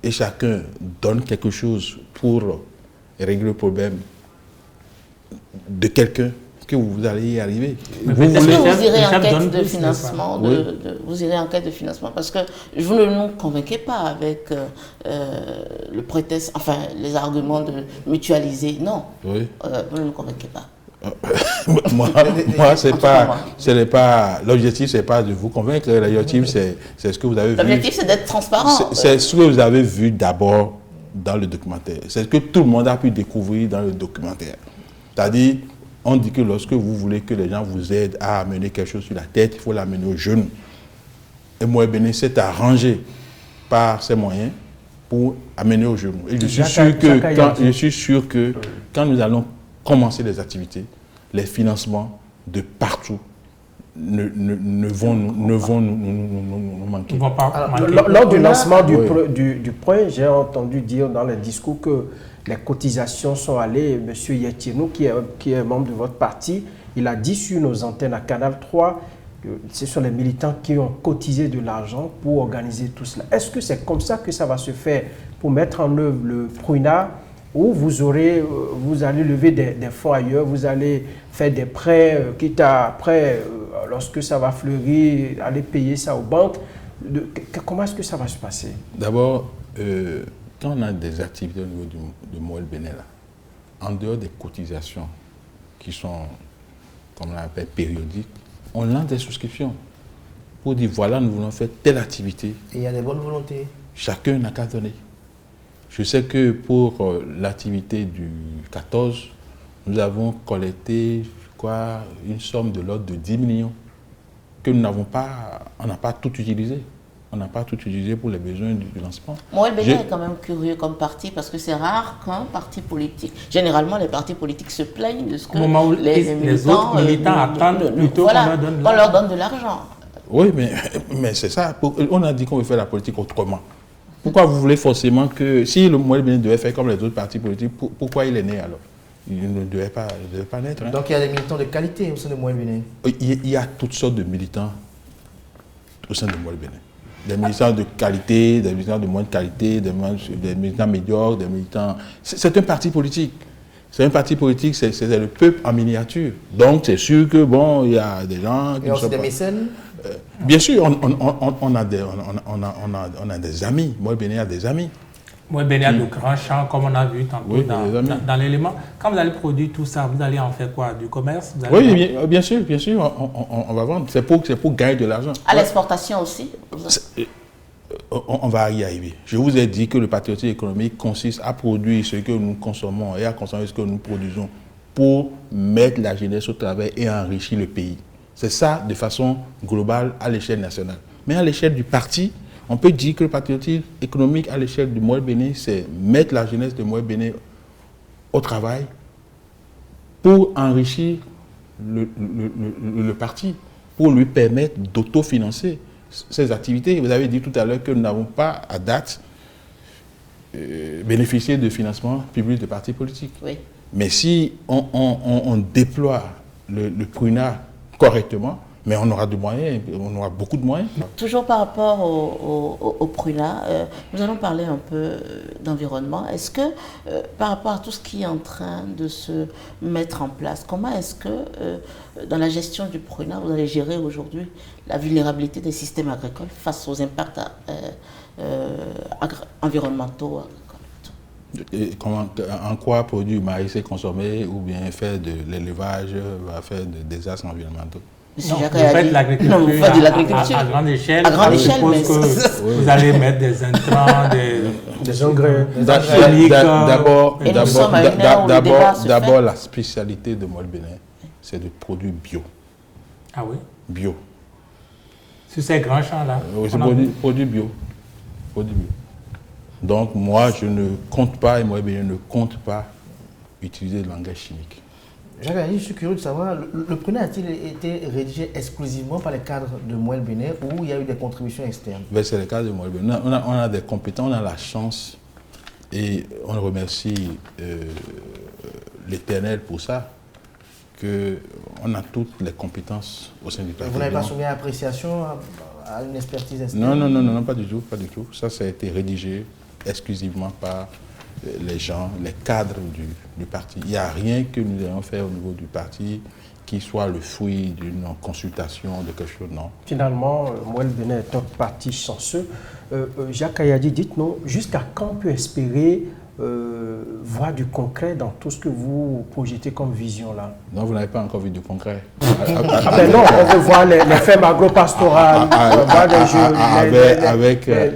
et chacun donne quelque chose pour régler le problème de quelqu'un, que vous allez y arriver. Est-ce que vous irez en quête de financement vous irez en quête de financement parce que vous ne nous convainquez pas avec le prétexte, enfin les arguments de mutualiser. Non, vous ne nous convainquez pas. Moi, c'est pas l'objectif, c'est pas de vous convaincre. L'objectif, c'est ce que vous avez vu. L'objectif, c'est d'être transparent. C'est ce que vous avez vu d'abord dans le documentaire. C'est ce que tout le monde a pu découvrir dans le documentaire. C'est-à-dire, on dit que lorsque vous voulez que les gens vous aident à amener quelque chose sur la tête, il faut l'amener au genou. Et Mouel Bénin s'est arrangé par ses moyens pour amener au genou. Et je suis sûr que quand nous allons commencer les activités, les financements de partout ne vont nous manquer. Lors du lancement du point, j'ai entendu dire dans les discours que les cotisations sont allées. M. Yetienou, qui est membre de votre parti, il a dit sur nos antennes à Canal 3 que ce sont les militants qui ont cotisé de l'argent pour organiser tout cela. Est-ce que c'est comme ça que ça va se faire pour mettre en œuvre le PRUNA, où vous allez lever des fonds ailleurs, vous allez faire des prêts, quitte à après, lorsque ça va fleurir, aller payer ça aux banques? Comment est-ce que ça va se passer? D'abord, quand on a des activités au niveau de Mouel Bénin, en dehors des cotisations qui sont, comme on appelle, périodiques, on lance des souscriptions pour dire voilà, nous voulons faire telle activité. Et il y a des bonnes volontés. Chacun n'a qu'à donner. Je sais que pour l'activité du 14, nous avons collecté une somme de l'ordre de 10 millions que nous n'avons pas, on n'a pas tout utilisé. On n'a pas tout utilisé pour les besoins du lancement. Mouel Bénin est quand même curieux comme parti parce que c'est rare qu'un parti politique, généralement les partis politiques se plaignent de ce que les autres militants attendent plutôt qu'on leur donne de l'argent. Oui, mais c'est ça. On a dit qu'on veut faire la politique autrement. Pourquoi vous voulez forcément que, si le Mouel Bénin devait faire comme les autres partis politiques, pourquoi il est né alors? Il ne devait pas naître. Hein. Donc il y a des militants de qualité au sein de Mouel Bénin? Il y a toutes sortes de militants au sein de Mouel Bénin. Des militants de qualité, des militants de moindre qualité, des militants médiocres, des militants... C'est un parti politique. C'est un parti politique, c'est le peuple en miniature. Donc c'est sûr que, bon, il y a des gens... Et aussi des mécènes? Bien sûr, on a des amis. Mouel Bénin a des amis. Mouel Bénin a de grands champs, comme on a vu tantôt dans l'élément. Quand vous allez produire tout ça, vous allez en faire quoi? Du commerce? Oui, bien sûr, on va vendre. C'est pour gagner de l'argent. À l'exportation aussi? On va y arriver. Je vous ai dit que le patriotisme économique consiste à produire ce que nous consommons et à consommer ce que nous produisons pour mettre la jeunesse au travail et enrichir le pays. C'est ça de façon globale à l'échelle nationale. Mais à l'échelle du parti, on peut dire que le patriotisme économique à l'échelle du Mouel Bénin, c'est mettre la jeunesse de Mouel Bénin au travail pour enrichir le parti, pour lui permettre d'autofinancer ses activités. Vous avez dit tout à l'heure que nous n'avons pas, à date, bénéficié de financement public de partis politiques. Oui. Mais si on déploie le PRUNA correctement, mais on aura des moyens, on aura beaucoup de moyens. Toujours par rapport au PRUNA, nous allons parler un peu d'environnement. Est-ce que, par rapport à tout ce qui est en train de se mettre en place, comment est-ce que, dans la gestion du PRUNA, vous allez gérer aujourd'hui la vulnérabilité des systèmes agricoles face aux impacts environnementaux En quoi produire maïs est consommé ou bien faire de l'élevage va faire des désastres environnementaux? Non, vous faites l'agriculture à grande échelle. À grande échelle, mais vous allez mettre des intrants, des engrais, chimiques. D'abord, la spécialité de Moelle Bénin, c'est de produits bio. Ah oui? Bio. Sur ces grands champs-là? Oui, c'est produits bio. Donc, moi, je ne compte pas, et Moelle Bénin ne compte pas utiliser de l'engrais chimique. Jacques, je suis curieux de savoir, le PRUNA a-t-il été rédigé exclusivement par les cadres de Moelle Bénin ou il y a eu des contributions externes? C'est le cadre de Moelle Bénin. On a des compétences, on a la chance et on remercie l'Éternel pour ça, qu'on a toutes les compétences au sein du parti. Vous n'avez pas soumis à appréciation, à une expertise externe? Non, pas du tout, pas du tout. Ça a été rédigé exclusivement par les gens, les cadres du parti. Il n'y a rien que nous ayons fait au niveau du parti qui soit le fruit d'une consultation, de quelque chose, non. Finalement, Moelle Bénin est un parti chanceux. Jacques Ayadi, dites-nous, jusqu'à quand on peut espérer voir du concret dans tout ce que vous projetez comme vision là? Non, vous n'avez pas encore vu du concret. Non, on veut voir les fermes agro-pastorales, voir des jeux,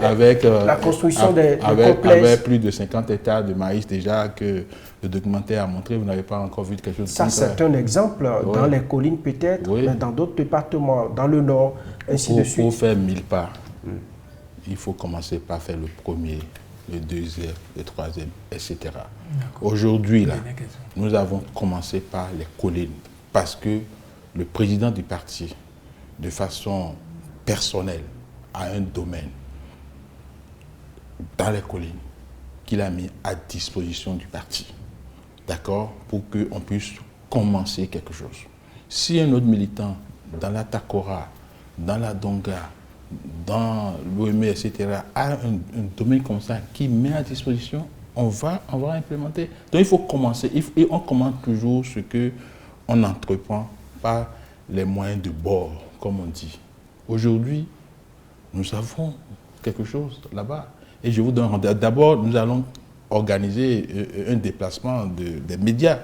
avec la construction des complexes. Avec plus de 50 hectares de maïs déjà que le documentaire a montré, vous n'avez pas encore vu quelque chose de concret. Ça, c'est un exemple dans les collines peut-être, mais dans d'autres départements, dans le nord, ainsi de suite. Pour faire 1000 pas, il faut commencer par faire le premier, le deuxième, le troisième, etc. Aujourd'hui, là, nous avons commencé par les collines parce que le président du parti, de façon personnelle, a un domaine dans les collines qu'il a mis à disposition du parti, d'accord, pour qu'on puisse commencer quelque chose. Si un autre militant dans la Takora, dans la Donga, dans l'OME, etc., a un domaine comme ça qui met à disposition, on va implémenter. Donc il faut commencer, et on commence toujours ce qu'on entreprend par les moyens de bord, comme on dit. Aujourd'hui, nous avons quelque chose là-bas. Et je vous donne, d'abord, nous allons organiser un déplacement des médias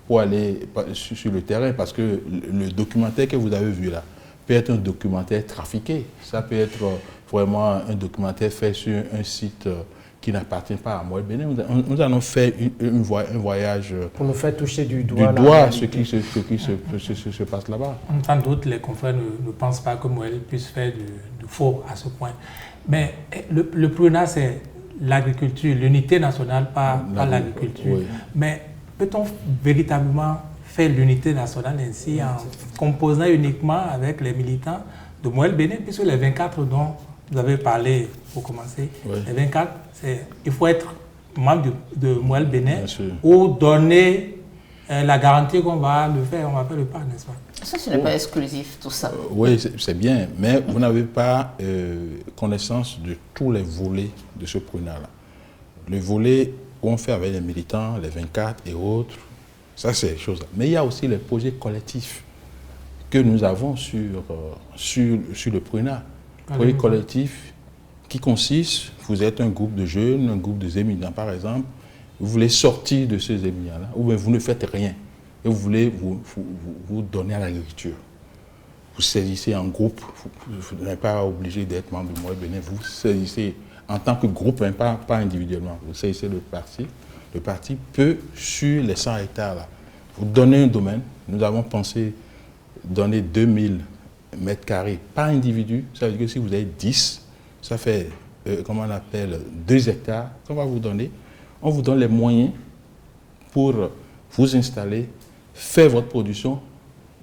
pour aller sur le terrain, parce que le documentaire que vous avez vu là peut être un documentaire trafiqué. Ça peut être vraiment un documentaire fait sur un site qui n'appartient pas à Moelle Bénin. Nous allons faire un voyage pour nous faire toucher du doigt ce qui se passe là-bas. Sans doute, les confrères ne pensent pas que Moelle puisse faire du faux à ce point. Mais le PRUNA, c'est l'agriculture, l'unité nationale par l'agriculture. Oui. Mais peut-on véritablement faire l'unité nationale ainsi en composant uniquement avec les militants de Moelle Bénin, puisque les 24 dont vous avez parlé pour commencer, les 24, il faut être membre de Moelle Bénin ou donner la garantie qu'on va le faire, on va faire le pas, n'est-ce pas? Ça, ce n'est pas exclusif, tout ça. Oui, c'est bien, mais vous n'avez pas connaissance de tous les volets de ce PRUNA-là. Le volet qu'on fait avec les militants, les 24 et autres, ça c'est les choses. Mais il y a aussi les projets collectifs que nous avons sur le PRUNA. Projet collectif qui consiste, vous êtes un groupe de jeunes, un groupe de éminents par exemple, vous voulez sortir de ces éminents-là, ou bien vous ne faites rien, et vous voulez vous donner à l'agriculture. Vous saisissez en groupe, vous n'êtes pas obligé d'être membre de Moelle Bénin, vous saisissez en tant que groupe, hein, pas individuellement, vous saisissez le parti. Le parti peut, sur les 100 hectares, là, vous donner un domaine. Nous avons pensé donner 2000 mètres carrés par individu. Ça veut dire que si vous avez 10, ça fait, comment on appelle, 2 hectares qu'on va vous donner. On vous donne les moyens pour vous installer faites votre production,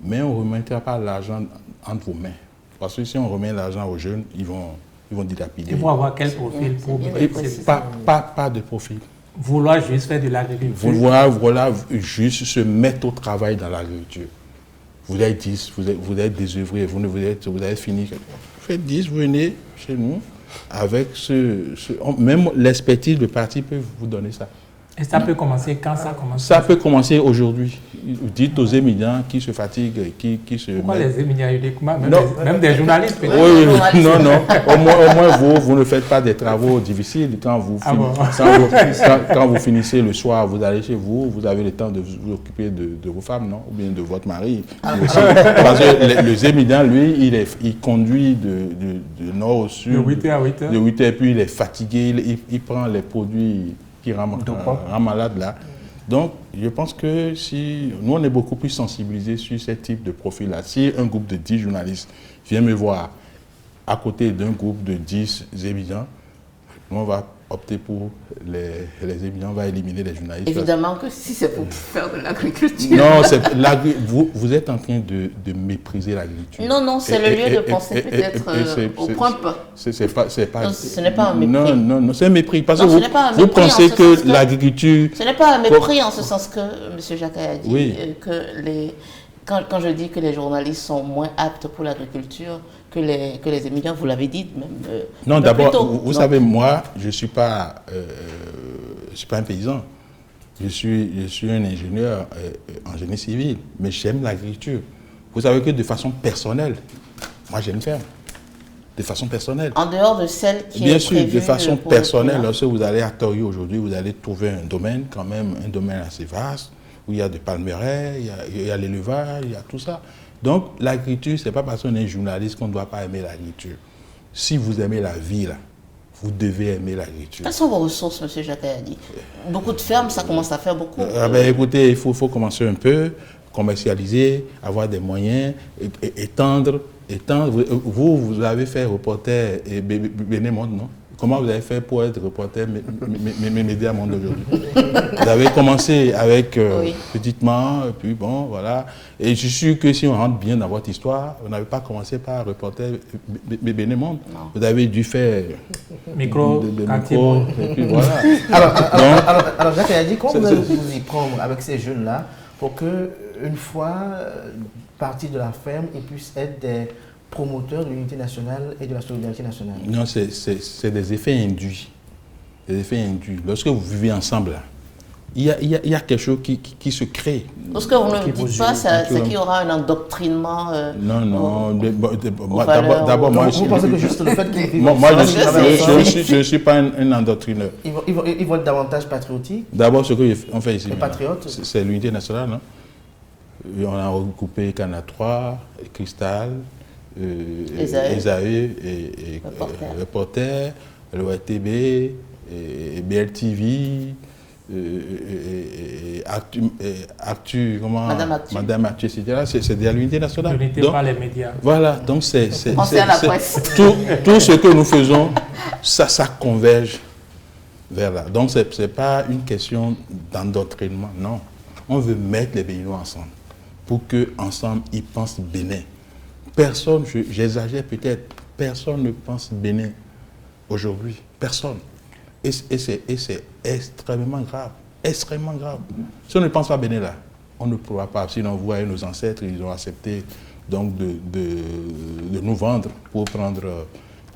mais on ne remettra pas l'argent entre vos mains. Parce que si on remet l'argent aux jeunes, ils vont dilapider. Ils vont avoir quel profil pour pas de profil. Vouloir juste faire de l'agriculture. Vouloir juste se mettre au travail dans l'agriculture. Vous êtes 10, vous êtes désœuvré, vous avez fini. Vous faites 10, vous venez chez nous avec même l'expertise, le parti peut vous donner ça. Et ça peut commencer quand ça commence? Ça peut commencer aujourd'hui. Dites aux émigrants qui se fatiguent, qui se... Pourquoi les émigrants uniquement? Même des journalistes peut-être? Oui, non. Au moins vous ne faites pas des travaux difficiles. Quand vous finissez le soir, vous allez chez vous, vous avez le temps de vous occuper de vos femmes, non? Ou bien de votre mari. Parce que les émigrants, lui, il conduit de nord au sud. De 8h à 8h. De 8h, puis il est fatigué, il prend les produits qui rend malade là. Donc, je pense que si nous, on est beaucoup plus sensibilisés sur ce type de profil-là. Si un groupe de 10 journalistes vient me voir à côté d'un groupe de 10 émigrants, on va opter pour les émigrants, on va éliminer les journalistes. Évidemment que si c'est pour faire de l'agriculture. Non, vous êtes en train de mépriser l'agriculture. Non, c'est le lieu de penser peut-être au point pas. Non, ce n'est pas un mépris. Non, c'est un mépris. Parce que vous pensez que l'agriculture... Ce n'est pas un mépris en ce sens que M. Jacques a dit que quand je dis que les journalistes sont moins aptes pour l'agriculture que les émigrants, vous l'avez dit même. Non, d'abord, vous savez, moi, je ne suis pas un paysan. Je suis un ingénieur en génie civil, mais j'aime l'agriculture. Vous savez que de façon personnelle, moi j'ai une ferme. De façon personnelle. En dehors de celle qui Bien est sûr, de façon personnelle, lorsque vous allez à Torio aujourd'hui, vous allez trouver un domaine, quand même, un domaine assez vaste, où il y a des palmeraies, il y a l'élevage, il y a tout ça. Donc, l'agriculture, ce n'est pas parce qu'on est journaliste qu'on ne doit pas aimer l'agriculture. Si vous aimez la vie, là, vous devez aimer l'agriculture. Quelles sont vos ressources, M. Jacques a dit? Beaucoup de fermes, ça commence à faire beaucoup. Écoutez, il faut commencer un peu, commercialiser, avoir des moyens, étendre. Vous avez fait reporter Bénémonde, non? Comment vous avez fait pour être reporter Média Monde aujourd'hui? Vous avez commencé avec petitement, et puis bon, voilà. Et je suis sûr que si on rentre bien dans votre histoire, vous n'avez pas commencé par reporter Bénémonde. Vous avez dû faire micro, et puis voilà. Alors Jacques a dit, comment vous allez vous y prendre avec ces jeunes-là pour qu'une fois partis de la ferme, ils puissent être des promoteurs de l'unité nationale et de la solidarité nationale? Non, c'est des effets induits. Des effets induits. Lorsque vous vivez ensemble, il y a quelque chose qui se crée. Ce que vous ne dites pas, c'est qu'il y aura un endoctrinement. Non. D'abord, moi, vous pensez que juste le fait qu'ils vivent je ne suis pas un endoctrineur. Ils vont être davantage patriotiques? D'abord, ce qu'on fait ici, patriotes, c'est l'unité nationale. Non? On a regroupé Cana 3, Cristal, Esaü et Reporter, l'ORTB, BLTV, Madame Actu, etc. C'est de l'unité nationale. L'unité par les médias. Voilà, donc c'est à la presse. Tout ce que nous faisons, ça converge vers là. Donc ce n'est pas une question d'endoctrinement, non. On veut mettre les Béninois ensemble pour qu'ensemble ils pensent Bénin. Personne, j'exagère peut-être, personne ne pense Bénin aujourd'hui. Personne. Et c'est extrêmement grave. Extrêmement grave. Si on ne pense pas Bénin là, on ne pourra pas. Sinon, vous voyez, nos ancêtres, ils ont accepté donc de nous vendre pour prendre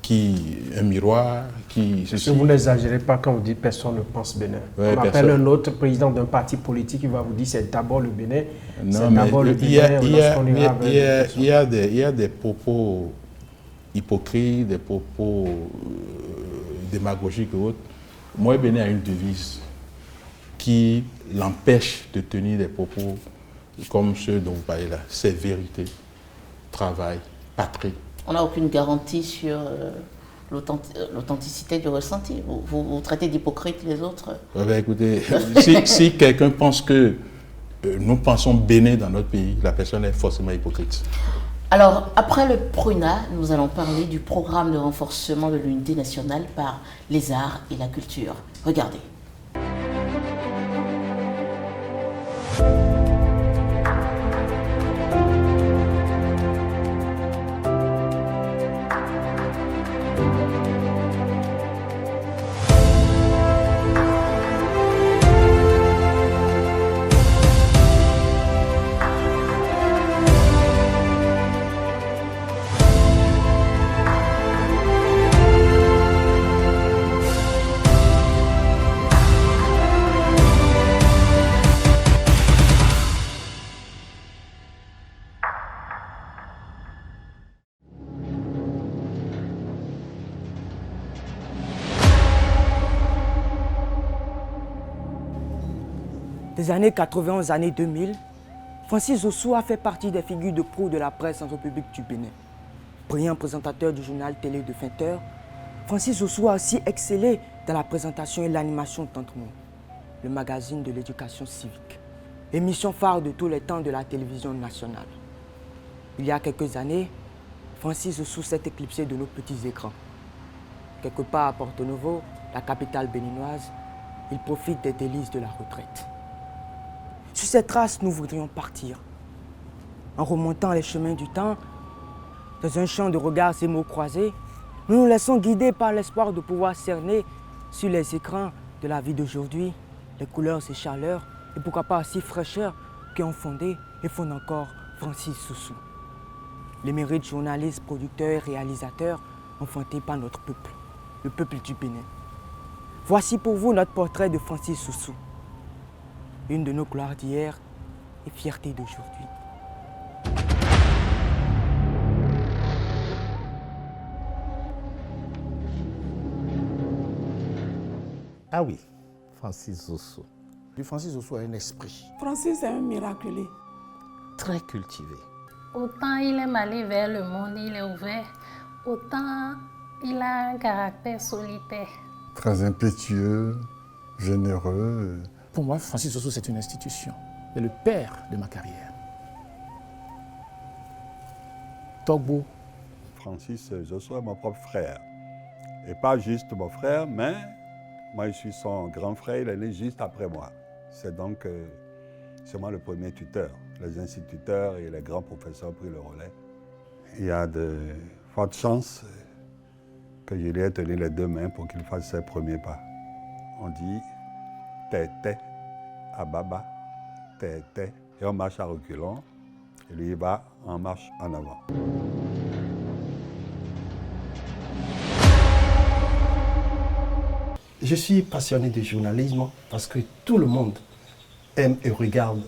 un miroir, Si vous n'exagérez pas quand vous dites personne ne pense Bénin. On appelle un autre président d'un parti politique qui va vous dire c'est d'abord le Bénin. Non, mais il y a des propos hypocrites, des propos démagogiques et autres. Moi, Bénin a une devise qui l'empêche de tenir des propos comme ceux dont vous parlez là. C'est vérité, travail, patrie. On n'a aucune garantie sur l'authenticité du ressenti. Vous traitez d'hypocrite les autres. Écoutez, si quelqu'un pense que nous pensons Bénin dans notre pays, la personne est forcément hypocrite. Alors, après le PRUNA, nous allons parler du programme de renforcement de l'unité nationale par les arts et la culture. Regardez. Des années 80 aux années 2000, Francis Ossou a fait partie des figures de proue de la presse en République du Bénin. Brillant présentateur du journal télé de 20h, Francis Ossou a aussi excellé dans la présentation et l'animation d'Entre-nous, le magazine de l'éducation civique, émission phare de tous les temps de la télévision nationale. Il y a quelques années, Francis Ossou s'est éclipsé de nos petits écrans. Quelque part à Porto Novo, la capitale béninoise, il profite des délices de la retraite. Sur ces traces, nous voudrions partir. En remontant les chemins du temps, dans un champ de regards et mots croisés, nous nous laissons guider par l'espoir de pouvoir cerner sur les écrans de la vie d'aujourd'hui les couleurs et chaleurs, et pourquoi pas aussi fraîcheur qui ont fondé et fondent encore Francis Ossou. Les mérites journalistes, producteurs et réalisateurs enfantés par notre peuple, le peuple du Bénin. Voici pour vous notre portrait de Francis Ossou, une de nos gloires d'hier et fierté d'aujourd'hui. Ah oui, Francis Ossou. Francis Ossou a un esprit. Francis est un miraculé. Très cultivé. Autant il aime aller vers le monde, il est ouvert, autant il a un caractère solitaire. Très impétueux, généreux. Pour moi, Francis Ossou, c'est une institution. C'est le père de ma carrière. Togbo. Francis Ossou est mon propre frère. Et pas juste mon frère, mais moi, je suis son grand frère, il est né juste après moi. C'est donc c'est moi le premier tuteur. Les instituteurs et les grands professeurs ont pris le relais. Il y a de fortes chances que je lui ai tenu les deux mains pour qu'il fasse ses premiers pas. On dit tété à baba, tété, et on marche à reculons, et lui il va en marche en avant. Je suis passionné de journalisme parce que tout le monde aime et regarde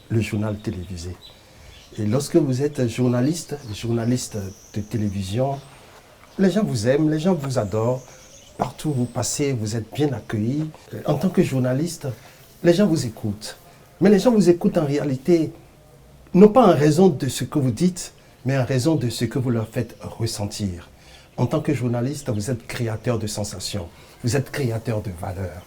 le journal télévisé. Et lorsque vous êtes journaliste de télévision, les gens vous aiment, les gens vous adorent. Partout où vous passez, vous êtes bien accueillis. En tant que journaliste, les gens vous écoutent. Mais les gens vous écoutent en réalité, non pas en raison de ce que vous dites, mais en raison de ce que vous leur faites ressentir. En tant que journaliste, vous êtes créateur de sensations, vous êtes créateur de valeurs.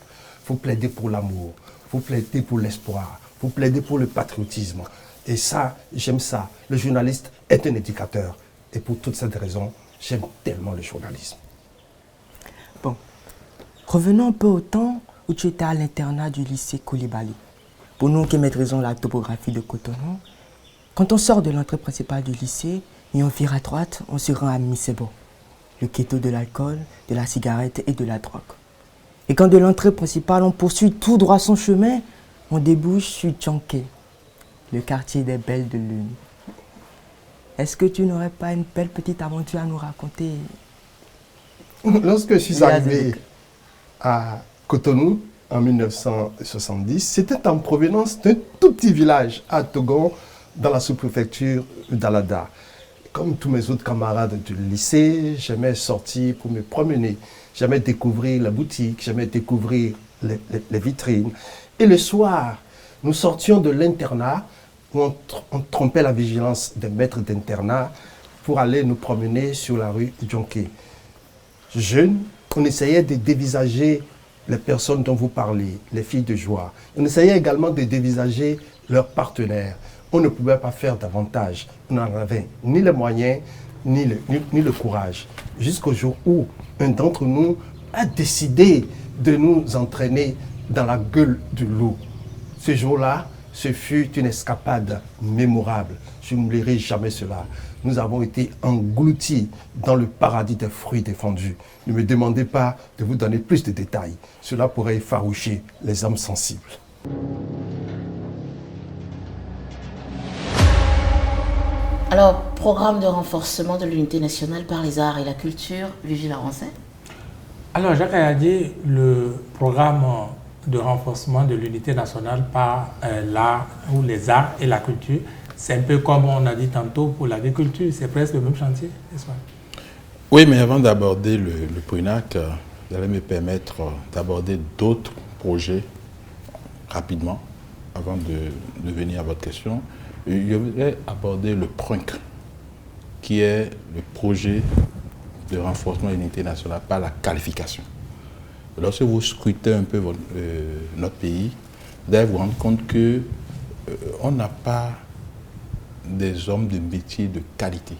Vous plaidez pour l'amour, vous plaidez pour l'espoir, vous plaidez pour le patriotisme. Et ça, j'aime ça. Le journaliste est un éducateur. Et pour toutes ces raisons, j'aime tellement le journalisme. Bon, revenons un peu au temps où tu étais à l'internat du lycée Koulibaly. Pour nous qui maîtrisons la topographie de Cotonou, quand on sort de l'entrée principale du lycée et on vire à droite, on se rend à Misebo, le ghetto de l'alcool, de la cigarette et de la drogue. Et quand de l'entrée principale, on poursuit tout droit son chemin, on débouche sur Djonké, le quartier des Belles de Lune. Est-ce que tu n'aurais pas une belle petite aventure à nous raconter? Lorsque je suis arrivé à Cotonou en 1970, c'était en provenance d'un tout petit village à Togon, dans la sous-préfecture d'Alada. Comme tous mes autres camarades du lycée, j'aimais sortir pour me promener. J'aimais découvrir la boutique, j'aimais découvrir les vitrines. Et le soir, nous sortions de l'internat où on trompait la vigilance des maîtres d'internat pour aller nous promener sur la rue Djonké. Jeunes, on essayait de dévisager les personnes dont vous parlez, les filles de joie. On essayait également de dévisager leurs partenaires. On ne pouvait pas faire davantage. On n'en avait ni les moyens, ni le courage. Jusqu'au jour où un d'entre nous a décidé de nous entraîner dans la gueule du loup. Ce jour-là, ce fut une escapade mémorable. Je n'oublierai jamais cela. Nous avons été engloutis dans le paradis des fruits défendus. Ne me demandez pas de vous donner plus de détails. Cela pourrait effaroucher les âmes sensibles. Alors, programme de renforcement de l'unité nationale par les arts et la culture, Vigile Arancet. Alors, Jacques Ayadi, le programme de renforcement de l'unité nationale par l'art ou les arts et la culture, c'est un peu comme on a dit tantôt pour l'agriculture, c'est presque le même chantier, n'est-ce pas? Oui, mais avant d'aborder le PRUNAC, vous allez me permettre d'aborder d'autres projets rapidement. avant de venir à votre question, je voudrais aborder le PRUNC, qui est le projet de renforcement de l'unité nationale par la qualification. Lorsque vous scrutez un peu notre pays, vous allez vous rendre compte qu'on n'a pas des hommes de métier de qualité.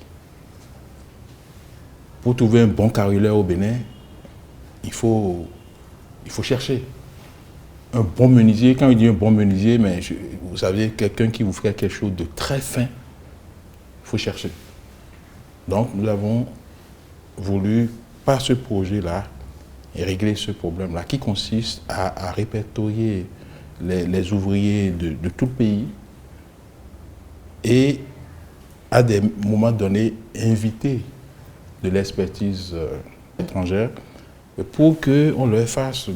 Pour trouver un bon carreleur au Bénin, il faut chercher. Un bon menuisier, quand on dit un bon menuisier, mais vous savez, quelqu'un qui vous fait quelque chose de très fin, il faut chercher. Donc nous avons voulu, par ce projet-là, régler ce problème-là, qui consiste à répertorier les ouvriers de tout le pays et à des moments donnés, inviter de l'expertise étrangère pour qu'on leur fasse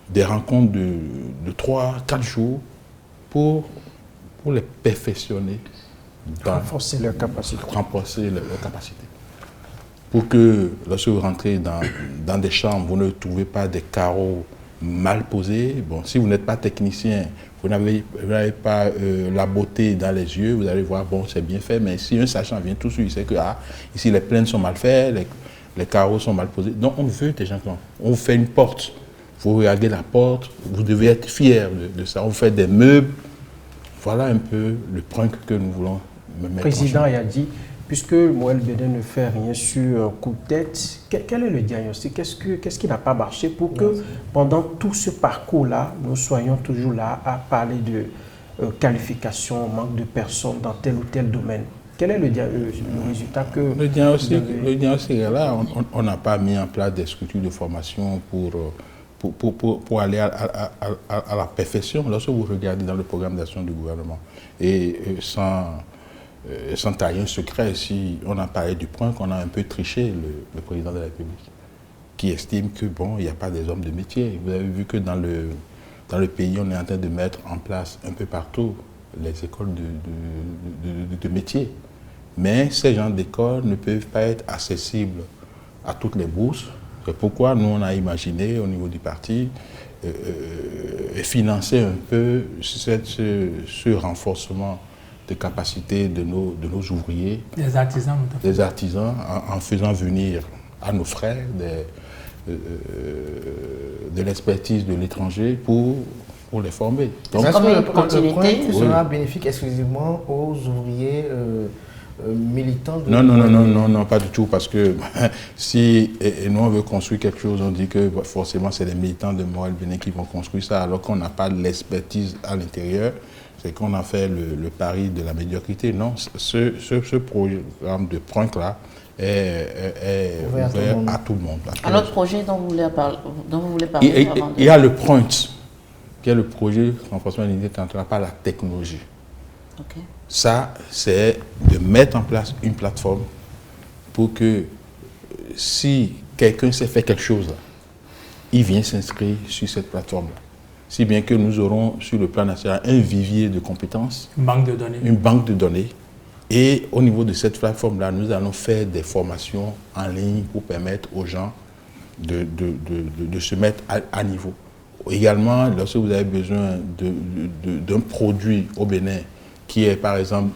des rencontres de 3-4 jours pour les perfectionner. Renforcer leurs capacités. Pour que lorsque vous rentrez dans des chambres, vous ne trouvez pas des carreaux mal posés. Bon, si vous n'êtes pas technicien, vous n'avez pas la beauté dans les yeux, vous allez voir, bon, c'est bien fait, mais si un sachant vient tout de suite, il sait que ici les plaines sont mal faites, les carreaux sont mal posés. Donc on veut des gens comme on vous fait une porte, vous regardez la porte, vous devez être fier de ça. On vous fait des meubles. Voilà un peu le PRUNC que nous voulons mettre. Le président a dit, puisque Moël Bénin ne fait rien sur un coup de tête, quel est le diagnostic? Qu'est-ce qui n'a pas marché pour que pendant tout ce parcours-là, nous soyons toujours là à parler de qualification, manque de personnes dans tel ou tel domaine? Quel est le résultat que... Le diagnostic est là. On n'a pas mis en place des structures de formation pour aller à la perfection. Lorsque vous regardez dans le programme d'action du gouvernement, et sans tailler un secret, si on a parlé du point qu'on a un peu triché le président de la République, qui estime que bon, il n'y a pas des hommes de métier. Vous avez vu que dans le pays, on est en train de mettre en place un peu partout les écoles de métier. Mais ces genres d'écoles ne peuvent pas être accessibles à toutes les bourses. C'est pourquoi nous, on a imaginé au niveau du parti financer un peu ce renforcement de capacité de nos ouvriers. Des artisans. Des artisans, en faisant venir à nos frères de l'expertise de l'étranger pour les former. Donc, est-ce que le PRUNC sera bénéfique exclusivement aux ouvriers militants de... Non, pas du tout, parce que si nous on veut construire quelque chose, on dit que forcément c'est les militants de Moël Bénin qui vont construire ça, alors qu'on n'a pas l'expertise à l'intérieur, c'est qu'on a fait le pari de la médiocrité. Non, ce programme de PRUNC-là est ouvert à tout le monde. Un autre projet dont vous voulez parler avant il y a le PRUNC, qui est le projet de renforcement de l'unité nationale par la technologie. Okay. Ça, c'est de mettre en place une plateforme pour que si quelqu'un sait faire quelque chose, il vient s'inscrire sur cette plateforme-là. Si bien que nous aurons sur le plan national un vivier de compétences, une banque de données. Et au niveau de cette plateforme-là, nous allons faire des formations en ligne pour permettre aux gens de se mettre à niveau. Également, lorsque vous avez besoin d'un produit au Bénin, qui est par exemple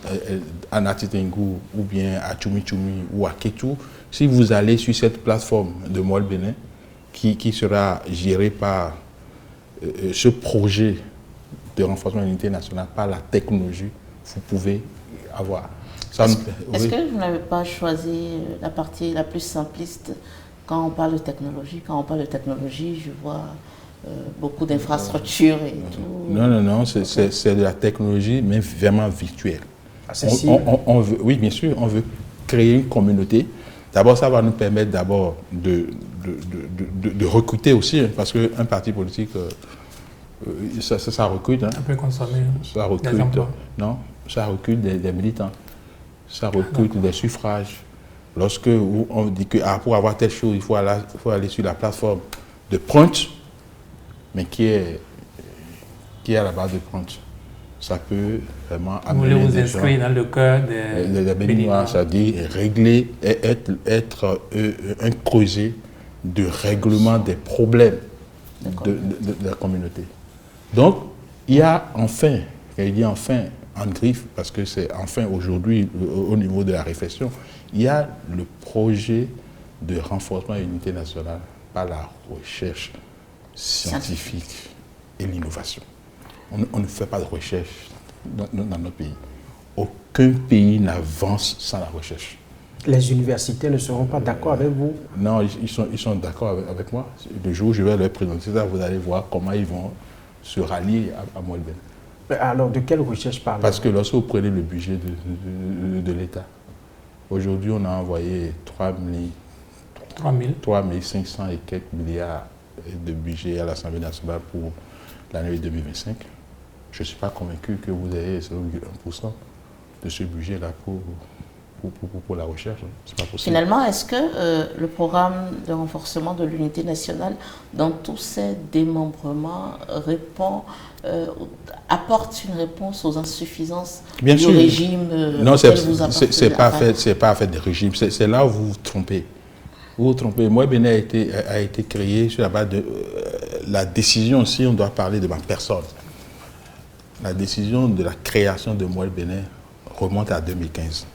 à Nati Tengou ou bien à Tchoumi Tchoumi ou à Kétou, si vous allez sur cette plateforme de Moël Bénin, qui sera gérée par ce projet de renforcement de l'unité nationale, par la technologie, vous pouvez avoir. Est-ce que vous n'avez pas choisi la partie la plus simpliste quand on parle de technologie? Quand on parle de technologie, je vois beaucoup d'infrastructures et tout. Non, c'est de la technologie, mais vraiment virtuelle. On veut, oui, bien sûr, on veut créer une communauté. D'abord, ça va nous permettre d'abord de recruter aussi, hein, parce qu'un parti politique, ça recrute. Hein. Ça peut consommer ça recrute, des emplois. Non, ça recrute des militants. Ça recrute des suffrages. Lorsque on dit que pour avoir telle chose, il faut aller sur la plateforme de PRUNC, mais qui est à la base de PRUNC. Ça peut vraiment amener vous voulez vous inscrire dans le cœur des Béninois, c'est-à-dire régler, être un creuset de règlement des problèmes de la communauté. Donc, il y a enfin, il dit enfin en griffe, parce que c'est enfin aujourd'hui au niveau de la réflexion, il y a le projet de renforcement de l'unité nationale par la recherche scientifique et l'innovation. On ne fait pas de recherche dans notre pays. Aucun pays n'avance sans la recherche. Les universités ne seront pas d'accord avec vous? Non, ils sont d'accord avec moi. Le jour où je vais leur présenter ça, vous allez voir comment ils vont se rallier à Moelle Bénin. Alors, de quelle recherche parlez-vous? Parce que lorsque vous prenez le budget de l'État, aujourd'hui, on a envoyé 3 500 et quelques milliards de budget à l'Assemblée nationale pour l'année 2025. Je ne suis pas convaincu que vous ayez 1% de ce budget-là pour la recherche. C'est pas possible. Finalement, est-ce que le programme de renforcement de l'unité nationale, dans tous ses démembrements, apporte une réponse aux insuffisances Bien du sûr. régime non, auquel vous appartenez? c'est pas fait de régime. C'est là où vous vous trompez. Vous vous trompez. Moelle Bénin a été créé sur la base de la décision, si on doit parler de ma personne. La décision de la création de Moelle Bénin remonte à 2015.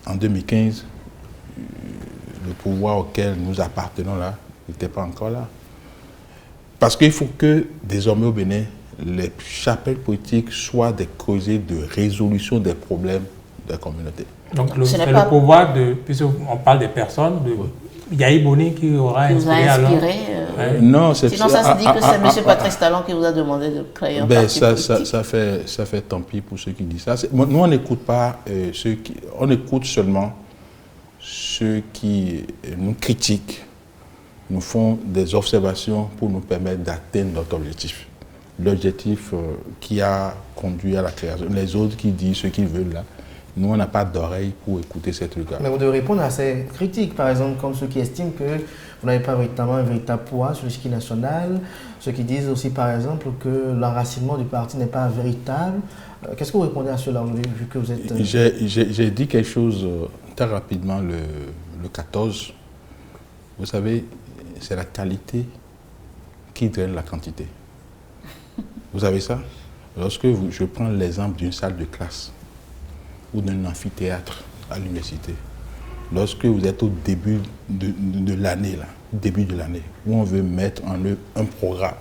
En 2015, le pouvoir auquel nous appartenons là n'était pas encore là. Parce qu'il faut que désormais au Bénin, les chapelles politiques soient des causées de résolution des problèmes de la communauté. Donc c'est le pouvoir de, puisqu'on parle des personnes, de Yahi Boni qui aura inspiré. Non, sinon ça se dit que c'est M. Patrice Talon qui vous a demandé de créer un parti politique. Ça fait tant pis pour ceux qui disent ça. Nous, on n'écoute pas on écoute seulement ceux qui nous critiquent, nous font des observations pour nous permettre d'atteindre notre objectif. L'objectif qui a conduit à la création. Les autres qui disent ce qu'ils veulent là, nous, on n'a pas d'oreille pour écouter ces trucs-là. Mais vous devez répondre à ces critiques, par exemple, comme ceux qui estiment que vous n'avez pas véritablement un véritable poids sur l'échiquier national, ceux qui disent aussi, par exemple, que l'enracinement du parti n'est pas véritable. Qu'est-ce que vous répondez à cela, vu que vous êtes... J'ai dit quelque chose très rapidement le 14. Vous savez, c'est la qualité qui draine la quantité. Vous savez ça? Lorsque je prends l'exemple d'une salle de classe, ou d'un amphithéâtre à l'université. Lorsque vous êtes au début de l'année, où on veut mettre en œuvre un programme,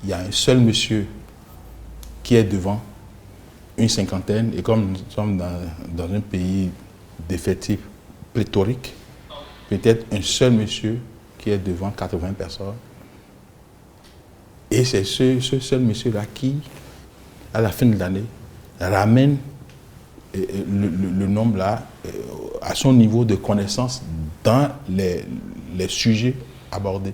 il y a un seul monsieur qui est devant une cinquantaine, et comme nous sommes dans un pays d'effectifs pléthoriques, peut-être un seul monsieur qui est devant 80 personnes. Et c'est ce seul monsieur-là qui, à la fin de l'année, ramène le nombre là à son niveau de connaissance dans les sujets abordés.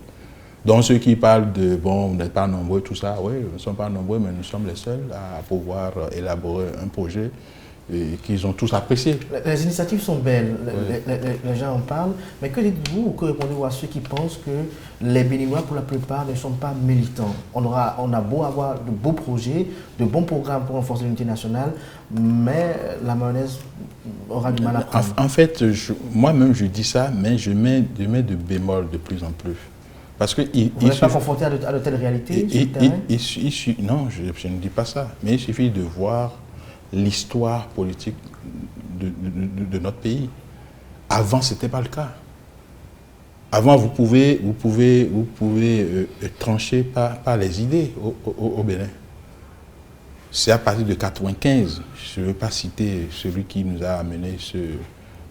Donc ceux qui parlent de bon, vous n'êtes pas nombreux, tout ça, oui, nous ne sommes pas nombreux, mais nous sommes les seuls à pouvoir élaborer un projet qu'ils ont tous apprécié. Les initiatives sont belles, les gens en parlent, mais que dites-vous ou que répondez-vous à ceux qui pensent que les Béninois, pour la plupart, ne sont pas militants? On a beau avoir de beaux projets, de bons programmes pour renforcer l'unité nationale, mais la mayonnaise aura du mal à prendre. En fait, moi-même je dis ça, mais je mets de bémol de plus en plus. Parce que vous n'êtes pas confronté à de telles réalités sur le terrain? Non, je ne dis pas ça, mais il suffit de voir l'histoire politique de notre pays. Avant, ce n'était pas le cas. Avant, vous pouvez trancher par les idées au Bénin. C'est à partir de 1995, je ne veux pas citer celui qui nous a amené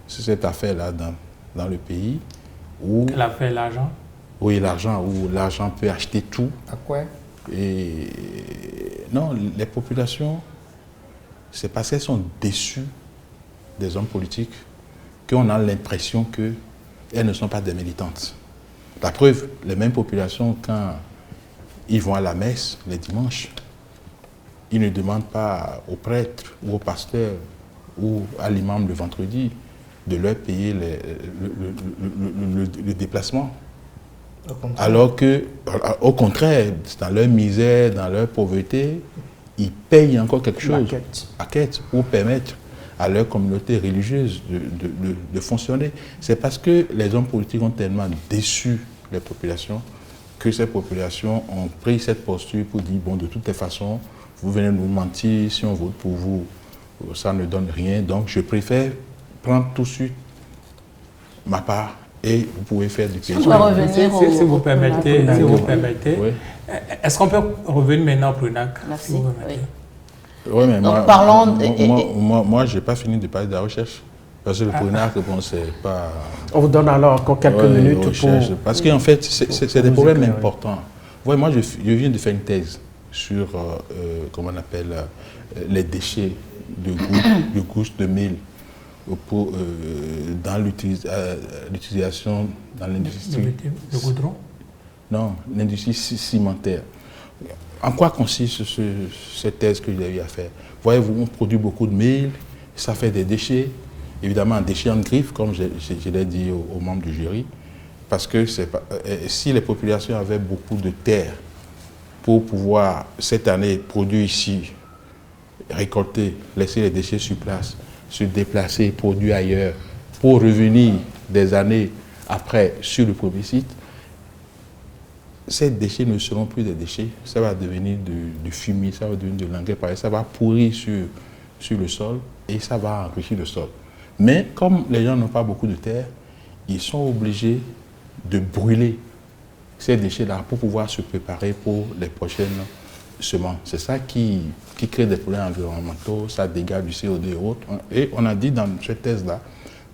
cette affaire-là dans le pays. L'affaire l'argent? Oui, l'argent, où l'argent peut acheter tout. À quoi? Et non, les populations, c'est parce qu'elles sont déçues des hommes politiques qu'on a l'impression qu'elles ne sont pas des militantes. La preuve, les mêmes populations, quand ils vont à la messe les dimanches, ils ne demandent pas au prêtre ou au pasteur ou à l'imam le vendredi de leur payer le déplacement. Alors que, au contraire, dans leur misère, dans leur pauvreté, ils payent encore quelque chose à quête pour permettre à leur communauté religieuse de fonctionner. C'est parce que les hommes politiques ont tellement déçu les populations que ces populations ont pris cette posture pour dire, bon, de toutes les façons, vous venez nous mentir, si on vote pour vous, ça ne donne rien. Donc, je préfère prendre tout de suite ma part et vous pouvez faire du pays. Si vous permettez, oui. Est-ce qu'on peut revenir maintenant au PRUNAC? Merci. Oui, mais donc, moi je n'ai pas fini de parler de la recherche. Parce que le PRUNAC, bon, c'est pas... On vous donne alors encore quelques minutes recherche, pour... Parce qu'en fait, c'est des problèmes importants. Ouais, moi, je viens de faire une thèse sur, comment on appelle, les déchets de gousse de mil dans l'utilisation dans l'industrie. Le goudron? Non, l'industrie cimentaire. En quoi consiste cette thèse que j'ai eu à faire? Voyez-vous, on produit beaucoup de mil, ça fait des déchets, évidemment un déchet en griffe, comme je l'ai dit aux membres du jury, parce que si les populations avaient beaucoup de terre pour pouvoir, cette année, produire ici, récolter, laisser les déchets sur place, se déplacer, produire ailleurs, pour revenir des années après sur le premier site, ces déchets ne seront plus des déchets, ça va devenir du fumier, ça va devenir de l'engrais, pareil, ça va pourrir sur le sol et ça va enrichir le sol. Mais comme les gens n'ont pas beaucoup de terre, ils sont obligés de brûler ces déchets-là pour pouvoir se préparer pour les prochaines semences. C'est ça qui crée des problèmes environnementaux, ça dégage du CO2 et autres. Et on a dit dans cette thèse-là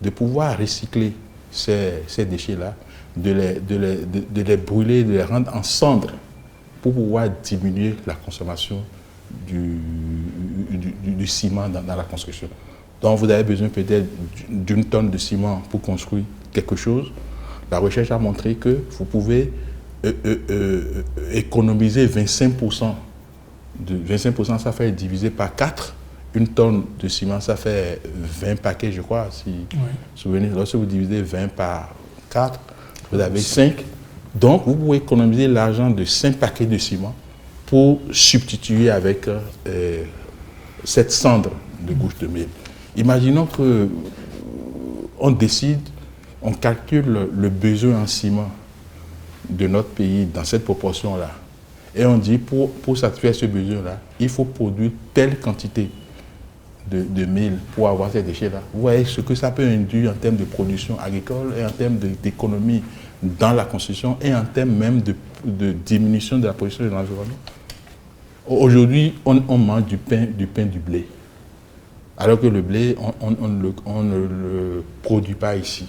de pouvoir recycler ces déchets-là, de les brûler, de les rendre en cendres pour pouvoir diminuer la consommation du ciment dans la construction. Donc vous avez besoin peut-être d'une tonne de ciment pour construire quelque chose. La recherche a montré que vous pouvez économiser 25%. 25%, ça fait diviser par 4. Une tonne de ciment, ça fait 20 paquets, je crois, si vous vous souvenez. Lorsque vous divisez 20 par 4, vous avez 5. Donc, vous pouvez économiser l'argent de 5 paquets de ciment pour substituer avec cette cendre de gousse de mil. Imaginons qu'on décide, on calcule le besoin en ciment de notre pays dans cette proportion-là. Et on dit, pour satisfaire ce besoin-là, il faut produire telle quantité de mil pour avoir ces déchets-là. Vous voyez ce que ça peut induire en termes de production agricole et en termes d'économie dans la construction et en termes même de diminution de la pollution de l'environnement. Aujourd'hui, on mange du pain, du blé. Alors que le blé, on ne le produit pas ici.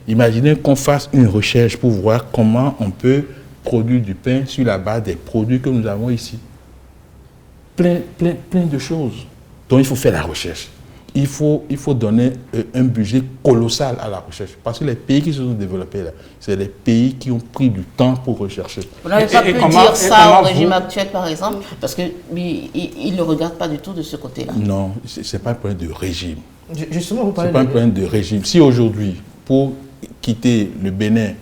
Imaginez qu'on fasse une recherche pour voir comment on peut produire du pain sur la base des produits que nous avons ici. Plein de choses. Donc il faut faire la recherche. Il faut donner un budget colossal à la recherche. Parce que les pays qui se sont développés là, c'est les pays qui ont pris du temps pour rechercher. Vous n'avez pas pu dire ça au régime actuel, par exemple, parce qu'il ne le regarde pas du tout de ce côté-là. Non, ce n'est pas un problème de régime. Justement, vous parlez c'est pas un problème de régime. Si aujourd'hui, pour quitter le Bénin,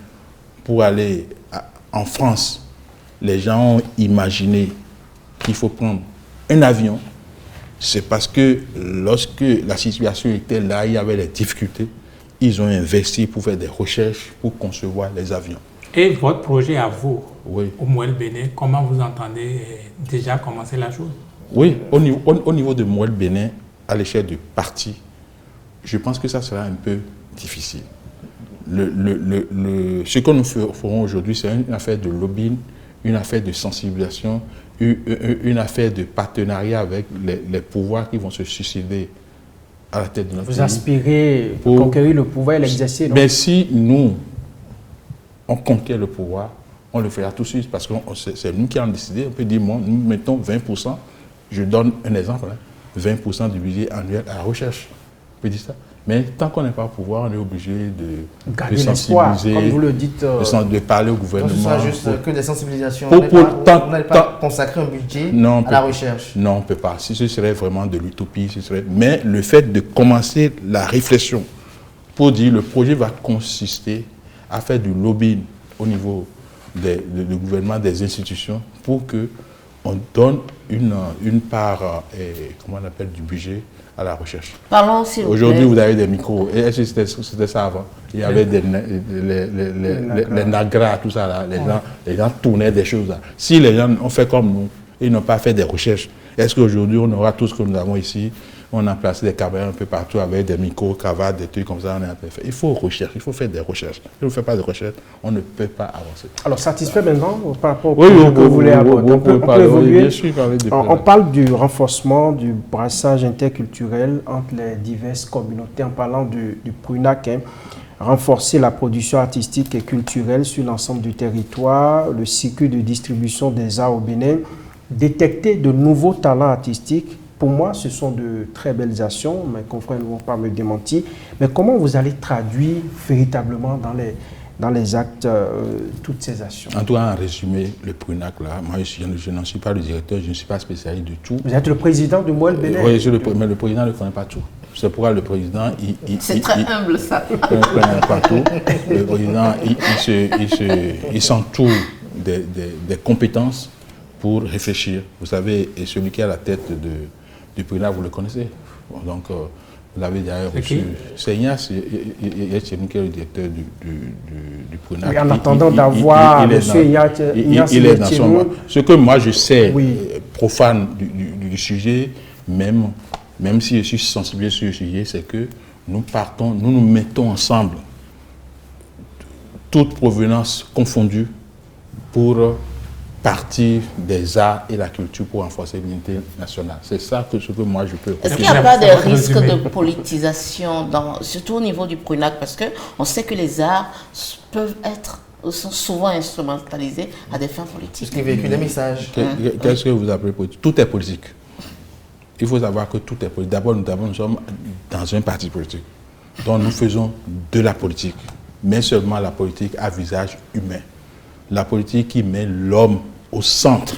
pour aller en France, les gens ont imaginé qu'il faut prendre un avion, c'est parce que lorsque la situation était là, il y avait des difficultés, ils ont investi pour faire des recherches, pour concevoir les avions. Et votre projet à vous, oui, au Mouel Bénin, comment vous entendez déjà commencer la chose? Oui, au niveau de Mouel Bénin, à l'échelle du parti, je pense que ça sera un peu difficile. Ce que nous ferons aujourd'hui, c'est une affaire de lobbying, une affaire de sensibilisation, une affaire de partenariat avec les pouvoirs qui vont se succéder à la tête de notre pays. Vous aspirez pour conquérir le pouvoir et l'exercer. Mais si nous, on conquiert le pouvoir, on le fera tout de suite parce que c'est nous qui allons décider. On peut dire, bon, nous mettons 20%, je donne un exemple, 20% du budget annuel à la recherche. On peut dire ça. Mais tant qu'on n'est pas au pouvoir, on est obligé de sensibiliser, comme vous le dites, de parler au gouvernement. Ce sera juste que des sensibilisations. On n'allait pas consacrer un budget à la recherche. Non, on ne peut pas. Si ce serait vraiment de l'utopie, ce serait... Mais le fait de commencer la réflexion pour dire le projet va consister à faire du lobbying au niveau du gouvernement, des institutions, pour que on donne une part, comment on appelle, du budget à la recherche. Parlons s'il vous plaît. Aujourd'hui, vous avez des micros. Et est-ce que c'était ça avant? Il y avait les nagras, tout ça là. Les gens tournaient des choses là. Si les gens ont fait comme nous, ils n'ont pas fait des recherches, est-ce qu'aujourd'hui, on aura tout ce que nous avons ici? On a placé des caméras un peu partout avec des micros, cravates, des trucs comme ça. Il faut recherche, il faut faire des recherches. Si on ne fait pas de recherche, on ne peut pas avancer. Alors, satisfait maintenant par rapport au projet que vous voulez aborder? On peut évoluer. On parle du renforcement du brassage interculturel entre les diverses communautés en parlant du PRUNAC. Renforcer la production artistique et culturelle sur l'ensemble du territoire, le circuit de distribution des arts au Bénin, détecter de nouveaux talents artistiques. Pour moi, ce sont de très belles actions, mes confrères ne vont pas me démentir. Mais comment vous allez traduire véritablement dans les actes toutes ces actions? En tout cas, en résumé, le PRUNAC, là, moi je n'en suis pas le directeur, je ne suis pas spécialiste de tout. Vous êtes le président du Moelle Bénin? Oui, mais le président ne connaît pas tout. C'est pourquoi le président... C'est très humble ça. Il ne connaît pas tout. Le président, il s'entoure des compétences pour réfléchir. Vous savez, et celui qui est à la tête du PRUNAC, vous le connaissez. Donc, vous l'avez d'ailleurs reçu. C'est Ignace, qui est le directeur du PRUNAC. Oui, en attendant d'avoir M. Ignace, il est dans son mois. Ce que moi je sais, profane du sujet, même si je suis sensibilisé sur le sujet, c'est que nous nous mettons ensemble, toute provenance confondue, pour partir des arts et la culture pour renforcer l'unité nationale. C'est ça ce que moi je peux... Est-ce qu'il n'y a pas de risque de politisation, surtout au niveau du PRUNAC, parce qu'on sait que les arts sont souvent instrumentalisés à des fins politiques. Parce qu'ils véhiculent des messages. Qu'est-ce que vous appelez politique? Tout est politique. Il faut savoir que tout est politique. D'abord, nous sommes dans un parti politique. Donc nous faisons de la politique, mais seulement la politique à visage humain. La politique qui met l'homme au centre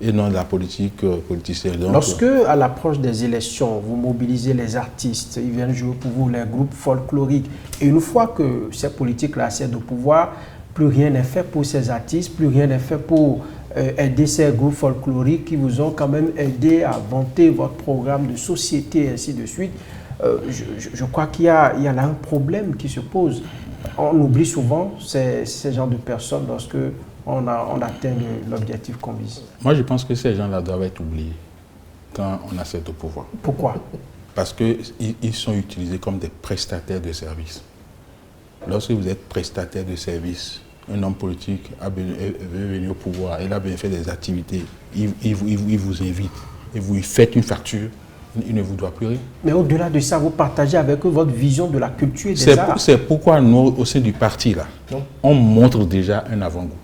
et non la politique politicienne. Donc, lorsque, à l'approche des élections, vous mobilisez les artistes, ils viennent jouer pour vous, les groupes folkloriques, et une fois que ces politiques-là accèdent au pouvoir, plus rien n'est fait pour ces artistes, plus rien n'est fait pour aider ces groupes folkloriques qui vous ont quand même aidé à vanter votre programme de société et ainsi de suite. Je crois qu'il y a là un problème qui se pose. On oublie souvent ces genres de personnes lorsque on atteint l'objectif qu'on vise. Moi, je pense que ces gens-là doivent être oubliés quand on accède au pouvoir. Pourquoi? Parce qu'ils sont utilisés comme des prestataires de services. Lorsque vous êtes prestataire de services, un homme politique veut venir au pouvoir, il a bien fait des activités, il vous invite et vous lui faites une facture, il ne vous doit plus rien. Mais au-delà de ça, vous partagez avec eux votre vision de la culture et des arts. C'est pourquoi nous, au sein du parti, là, on montre déjà un avant-goût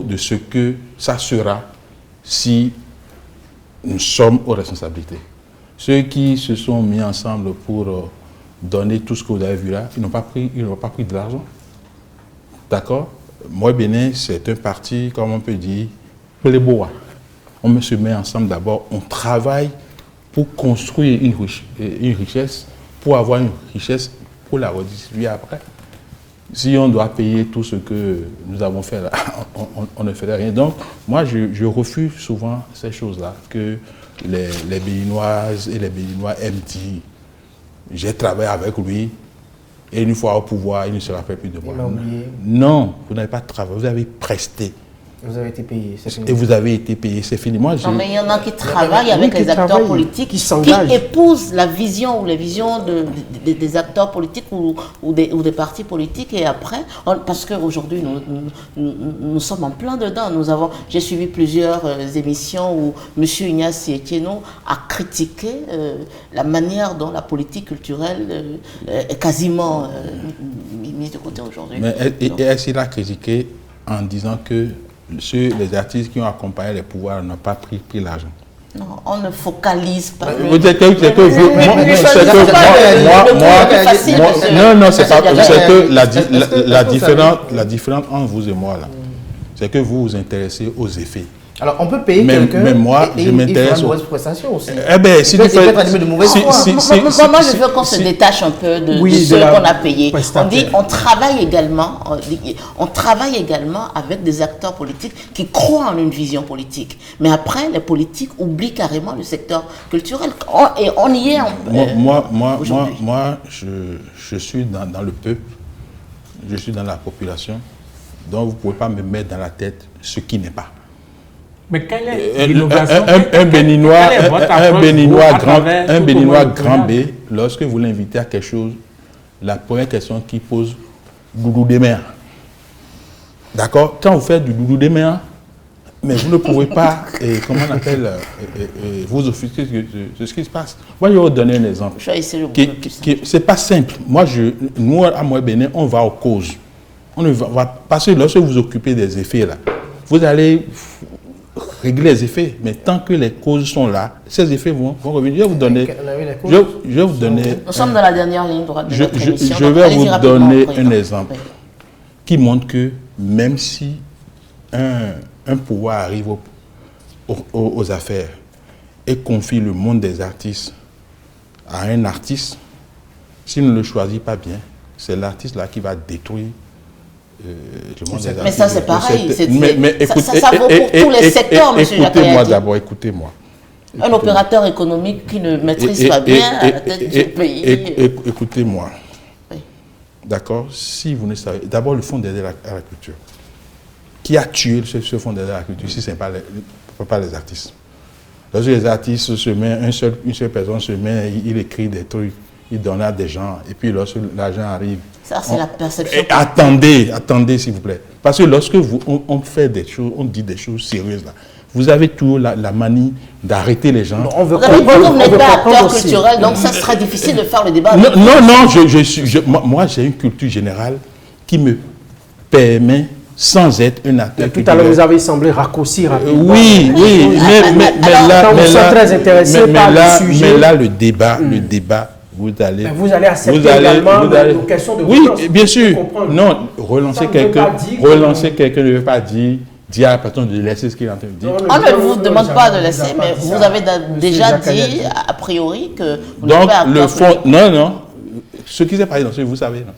de ce que ça sera si nous sommes aux responsabilités. Ceux qui se sont mis ensemble pour donner tout ce que vous avez vu là, ils n'ont pas pris de l'argent. D'accord? Moi, Bénin, c'est un parti, comme on peut dire, plébois. On se met ensemble d'abord, on travaille pour construire une richesse, pour avoir une richesse, pour la redistribuer après. Si on doit payer tout ce que nous avons fait là, on ne ferait rien. Donc, moi, je refuse souvent ces choses-là, que les Béninoises et les Béninois aiment dire. J'ai travaillé avec lui, et une fois au pouvoir, il ne se rappelle plus de moi. Non, vous n'avez pas travaillé, vous avez presté. Vous avez été payé, c'est fini. Et vous avez été payé, c'est fini. Moi, non, mais il y en a qui travaillent avec les acteurs politiques, qui épousent la vision ou les visions des acteurs politiques ou des partis politiques. Et après, parce qu'aujourd'hui, nous sommes en plein dedans. J'ai suivi plusieurs émissions où M. Ignace Etieno a critiqué la manière dont la politique culturelle est quasiment mise de côté aujourd'hui. Mais est-ce qu'il a critiqué en disant que les artistes qui ont accompagné les pouvoirs n'ont pas pris l'argent? Non, on ne focalise pas. Non, c'est que la différence entre vous et moi, là, c'est que vous vous intéressez aux effets. Alors, on peut payer quelqu'un. Mais moi, je m'intéresse aux prestations aussi. Eh bien, si tu fais. De mauvaise foi. Moi, je veux qu'on se détache un peu de ceux qu'on a payés. On dit on travaille également avec des acteurs politiques qui croient en une vision politique. Mais après, les politiques oublient carrément le secteur culturel. Et on y est un peu. Moi, je suis dans le peuple, je suis dans la population, donc vous ne pouvez pas me mettre dans la tête ce qui n'est pas. Mais quelle est l'innovation? Un Béninois grand B, lorsque vous l'invitez à quelque chose, la première question qu'il pose, doudou des mers. D'accord? Quand vous faites du doudou des mers, mais vous ne pouvez pas, comment on appelle, vous offusquer de ce qui se passe. Moi, je vais vous donner un exemple. C'est pas simple. Nous, à Moël Bénin, on va aux causes. On ne va, parce que lorsque vous vous occupez des effets, là, vous allez régler les effets. Mais tant que les causes sont là, ces effets vont revenir. Je vais vous donner. Nous sommes dans la dernière ligne droite de notre émission. Je vais vous donner un exemple qui montre que même si un pouvoir arrive aux affaires et confie le monde des artistes à un artiste, s'il ne le choisit pas bien, c'est l'artiste là qui va détruire le monde des artistes. Mais ça, c'est pareil. Ça vaut pour tous les secteurs, M. Écoutez-moi d'abord, écoutez-moi. Un opérateur économique qui ne maîtrise pas bien la tête du pays. Écoutez-moi. Oui. D'accord? Si vous ne savez... D'abord, le fonds d'aide à la culture. Qui a tué ce fonds d'aide à la culture si ce n'est pas les artistes? Lorsque les artistes se mettent, une seule personne se met, il écrit des trucs, il donne à des gens, et puis lorsque l'argent arrive... Ça, c'est la perception. Attendez, s'il vous plaît. Parce que lorsque on fait des choses, on dit des choses sérieuses, là, vous avez toujours la manie d'arrêter les gens. Vous n'êtes pas acteur culturel, donc ça sera difficile de faire le débat. Moi, j'ai une culture générale qui me permet, sans être un acteur culturel. Tout à l'heure, vous avez semblé raccourcir rapidement. Oui, mais là, le débat, vous allez accepter également nos questions de oui, bien sûr. Non, relancer quelqu'un ne veut pas dire à la personne de laisser ce qu'il est en train de dire. On ne vous demande pas de laisser, mais vous avez déjà dit, a priori, que vous n'êtes pas le fond, non. Ce qui s'est passé dans ce, vous savez, non,